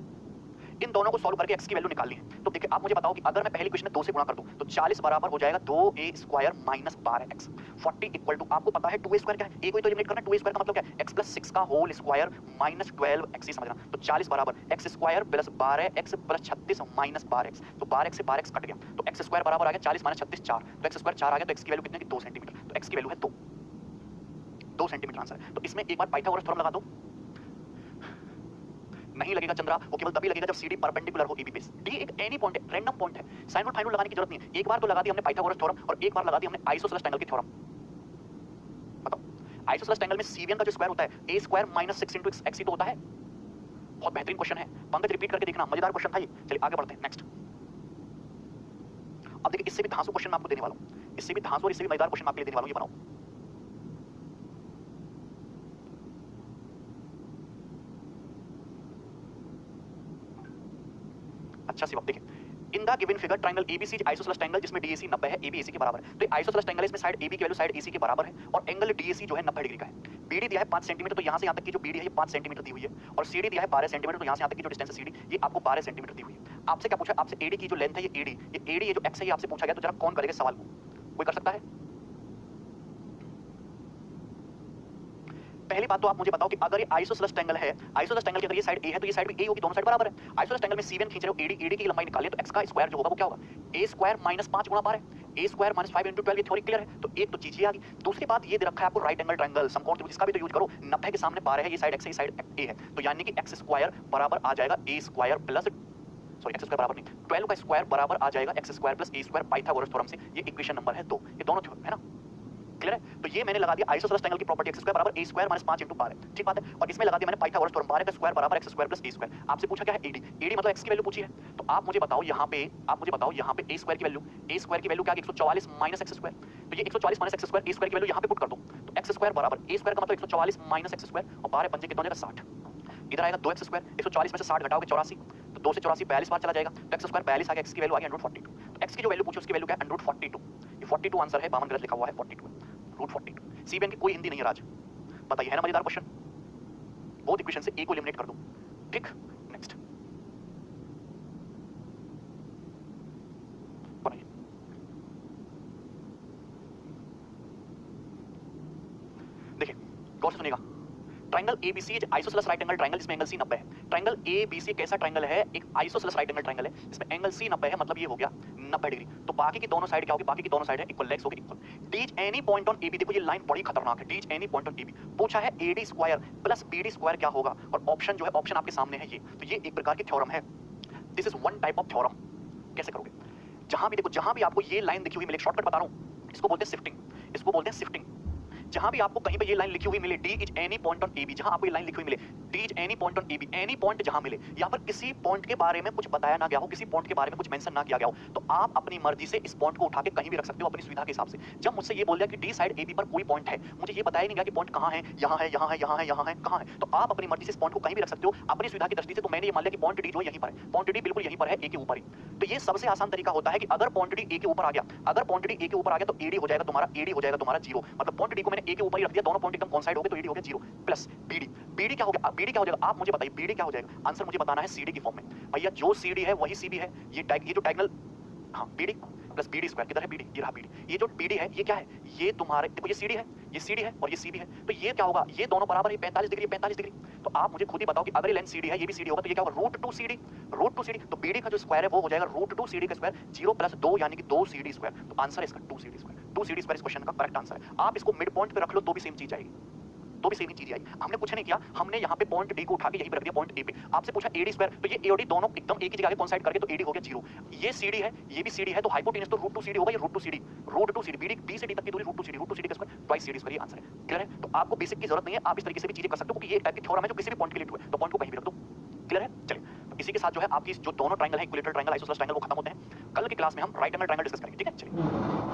इन दोनों को सॉल्व करके x की वैल्यू निकालनी है। तो देखिए आप मुझे बताओ कि अगर मैं पहली इक्वेशन में 2 से गुणा कर दूं तो 40 बराबर हो जाएगा 2a square minus 12x। 40 equal to आपको पता है 2a स्क्वायर क्या है? a को ही तो एलिमिनेट करना है। 2a स्क्वायर का मतलब क्या है? x प्लस 6 का होल स्क्वायर माइनस 12x ही समझना। तो 40 बराबर x square plus 12x plus 36 minus 12x। तो 12x से 12x कट गया तो x स्क्वायर बराबर आ गया 40 माइनस 36 4। तो x स्क्वायर 4 आ गया, तो x की वैल्यू कितनी है? 2 सेंटीमीटर। तो x की वैल्यू है 2 सेंटीमीटर आंसर है। तो इसमें एक बार पाइथागोरस थ्योरम लगा दो। नहीं लगेगा चंद्रा, वो केवल तभी लगेगा जब CD परपेंडिकुलर हो AB पे। D एक एनी पॉइंट है, रैंडम पॉइंट है, साइन और फाइन लगाने की जरूरत नहीं है। एक बार तो लगा दी हमने पाइथागोरस थ्योरम और एक बार लगा दी हमने आइसोसेलेस ट्रायंगल की थ्योरम। बताओ आइसोसेलेस ट्रायंगल में CVN का जो स्क्वायर होता है a स्क्वायर माइनस 6 * x ही तो होता है। बहुत बेहतरीन क्वेश्चन है, पंकज रिपीट करके देखना, मजेदार क्वेश्चन था ये। चलिए आगे बढ़ते हैं नेक्स्ट। अब देखिए इससे भी धांसू क्वेश्चन मैं आपको देने वाला हूं, इससे भी धांसू और इससे भी मजेदार क्वेश्चन आपके लिए देने वाला हूं। ये बनाओ। अच्छा सी बात देखिए, in the given figure triangle ABC isosceles triangle जिसमें DAC 90 है, AB AC के बराबर है। तो आइसोसेलेस ट्रायंगल इसमें साइड AB की वैल्यू साइड AC के बराबर है और एंगल DAC जो है 90 डिग्री का है। BD दिया है 5 सेंटीमीटर, तो यहां से यहां तक की जो BD है ये 5 सेंटीमीटर दी हुई है और CD दिया है 12 सेंटीमीटर, तो यहां से यहां तक की जो डिस्टेंस है CD ये आपको 12 सेंटीमीटर दी हुई है। आपसे क्या पूछा? आपसे AD की जो लेंथ है ये AD ये जो x है ये आपसे पूछा गया। तो जरा कौन करेगा सवाल को? कोई कर सकता है? पहली बात तो आप मुझे बताओ कि अगर ये आइसोसेलेस ट्रायंगल है, आइसोसेलेस ट्रायंगल की अगर ये साइड ए है तो ये साइड भी ए होगी, दोनों साइड बराबर है। आइसोसेलेस ट्रायंगल में सीबीएन खींच रहे हो, एडी एडी की लंबाई निकालिए तो एक्स का स्क्वायर जो होगा वो क्या होगा, ए स्क्वायर माइनस 5 गुणा बार है, ए स्क्वायर माइनस 5 इंटू 12। ये थ्योरी क्लियर है। तो एक तो चीज ये आ गई। दूसरी बात ये दे रखा है आपको राइट एंगल ट्रायंगल समकोण त्रिभुज, इसका भी तो यूज करो। 90 के सामने बार है, ये साइड एक्स है, ये साइड ए है, तो यानी कि एक्स स्क्वायर बराबर आ जाएगा a square plus, sorry x square बराबर नहीं, 12 का स्क्वायर बराबर आ जाएगा x square plus a square, Pythagoras theorem से। ये इक्वेशन नंबर है 2। ये दोनों थ्योरम है ना, क्लियर है। तो ये मैंने लगा दिया आइसोसेलेस ट्रायंगल की प्रॉपर्टी एक्स स्क्वायर बराबर ए स्क्वायर माइनस 5 इंटू बार है, ठीक बात है। और इसमें लगा दिया मैंने पाइथागोरस थ्योरम, बार का स्क्वायर बराबर x square plus a square. आपसे पूछा क्या है, एडी, एडी मतलब एक्स की वैल्यू पूछी है। तो आप मुझे बताओ यहाँ पे, आप मुझे बताओ यहाँ पे ए स्क्वायर की वैल्यू, ए स्क्वायर की वैल्यू क्या है 144 माइनस एक्स स्क्वायर। तो ये 144 माइनस एक्स स्क्वायर, ए स्क्वायर की वैल्यू यहाँ पे पुट कर दो तो एक्स स्क्वायर बराबर ए स्क्वायर का मतलब 144 माइनस एक्स स्क्वायर, और बार बन जाएगा कितना, 60। इधर आएगा 2x स्क्वायर, 140 में से 60 घटाओगे 84, तो 2 से 84 42 बार चला जाएगा, तो x स्क्वायर 42 आ गया, x की वैल्यू आ गई 142। तो x की जो वैल्यू पूछी उसकी वैल्यू क्या है 142। ये 42 आंसर है, 52 गलत लिखा हुआ है, 42 रूट 42। सीबीएन की कोई हिंदी नहीं है राज, बताइए, है ना मजेदार क्वेश्चन। बोथ इक्वेशन से ए को एलिमिनेट कर दो, ठीक। नेक्स्ट बनाइए, देखिए गौर से सुनिएगा। Triangle ABC isosceles right angle triangle, जिसमें एंगल सी 90 है। ट्रायंगल एबीसी कैसा ट्रायंगल है, एक आइसोसेलेस राइट एंगल ट्रायंगल है जिसमें एंगल सी 90 है, मतलब ये हो गया 90 डिग्री। तो बाकी की दोनों साइड क्या होगी, बाकी की दोनों साइड है इक्वल, लेग्स होगी equal. D is any point on AB, देखो ये लाइन बड़ी खतरनाक है, D is any point on AB. पूछा है AD square plus BD square क्या होगा, और ऑप्शन जो है, ऑप्शन आपके सामने है ये। तो ये एक प्रकार की थ्योरम है, this is one type of theorem. कैसे करोगे, जहां भी देखो, जहां भी आपको ये लाइन लिखी हुई मिले, शॉर्टकट बता रहा हूं, इसको बोलते हैं शिफ्टिंग, इसको बोलते हैं शिफ्टिंग। जहां भी आपको कहीं पे ये लाइन लिखी हुई मिले, D is any point on AB, जहां आपको ये लाइन लिखी हुई मिले, D is any point on AB, any point जहां मिले, यहां पर किसी पॉइंट के बारे में कुछ बताया ना गया हो, किसी पॉइंट के बारे में कुछ मेंशन ना किया गया हो, तो आप अपनी मर्जी से इस पॉइंट को उठा के कहीं भी रख सकते हो अपनी सुविधा के हिसाब से। जब मुझसे ये बोल दिया कि डी साइड एबी पर कोई पॉइंट है, मुझे ये बताया नहीं गया कि पॉइंट कहां है, यहां है, यहां है, यहां है, यहां है, कहां है, तो आप अपनी मर्जी से इस पॉइंट को कहीं भी रख सकते हो अपनी सुविधा की दृष्टि से। तो मैंने ये मान लिया कि पॉइंट डी जो यहीं पर है, पॉइंट डी बिल्कुल यहीं पर है, ए के ऊपर ही। तो ये सबसे आसान तरीका होता है कि अगर पॉइंट डी ए के ऊपर आ गया, अगर पॉइंट डी ए के ऊपर आ गया तो एडी हो जाएगा तुम्हारा, एडी हो जाएगा तुम्हारा 0, मतलब पॉइंट डी को मैंने ए के ऊपर ही रख दिया, दोनों पॉइंट एकदम कॉन्साइड हो गए, तो एडी हो गया 0 प्लस बीडी। बीडी क्या हो गया, बीडी क्या हो जाएगा, आप मुझे बताइए बीडी क्या हो जाएगा। आंसर मुझे बताना है सीडी की फॉर्म में। भैया जो सीडी है वही सीबी है, ये जो डायगोनल, हाँ बीडी प्लस बीडी स्क्वायर, किधर है बीडी, ये रहा बीडी। ये जो बीडी है ये क्या है, ये तुम्हारे देखो, ये सीडी है, ये सीडी है और ये सीबी है, तो ये क्या होगा, ये दोनों बराबर है, 45 डिग्री 45 डिग्री। तो आप मुझे खुद ही बताओ कि अगर ये लेंथ सीडी है, ये भी सीडी होगा, तो ये क्या होगा रूट 2 सीडी, रूट 2 सीडी। तो बीडी का जो स्क्वायर है वो हो जाएगा रूट 2 सीडी का स्क्वायर, 0 प्लस 2 यानी कि 2 सीडी स्क्वायर। तो आंसर है इसका 2 सीडी स्क्वायर, 2 सीडी स्क्वायर इस क्वेश्चन का करेक्ट आंसर है। आप इसको मिड पॉइंट पे रख लो तो भी सेम चीज आएगी, तो भी सेम ही चीज आई। हमने कुछ नहीं किया, हमने यहाँ पे पॉइंट डी को उठा के यहीं पे रख दिया पॉइंट ए पे। आपसे पूछा एडी स्क्वायर, तो ये ए और डी दोनों एकदम एक ही जगह कॉन्साइड करके, तो एडी हो गया 0। ये सीडी है, ये भी सीडी है, तो हाइपोटेनस तो रूट 2 सीडी होगा, ये root 2 CD, root 2 CD, BD B से डी तक की दूरी रूट 2 सीडी, रूट 2 सीडी का स्क्वायर ट्वाइस सीडी स्क्वायर, ये आंसर है। क्लियर है। तो आपको बेसिक की जरूरत नहीं है, आप इस तरीके से भी चीजें कर सकते हो, क्योंकि ये एक टाइप की थ्योरम है जो किसी भी पॉइंट के लिए ट्रू है, तो पॉइंट को कहीं भी रख दो। क्लियर है। चलिए, तो इसी के साथ जो है आपकी जो दोनों ट्रायंगल है, इक्विलेटरल ट्रायंगल, आइसोसेलेस ट्रायंगल, वो खत्म होते हैं। कल की क्लास में हम राइट एंगल ट्रायंगल डिस्कस करेंगे, ठीक है। चलिए।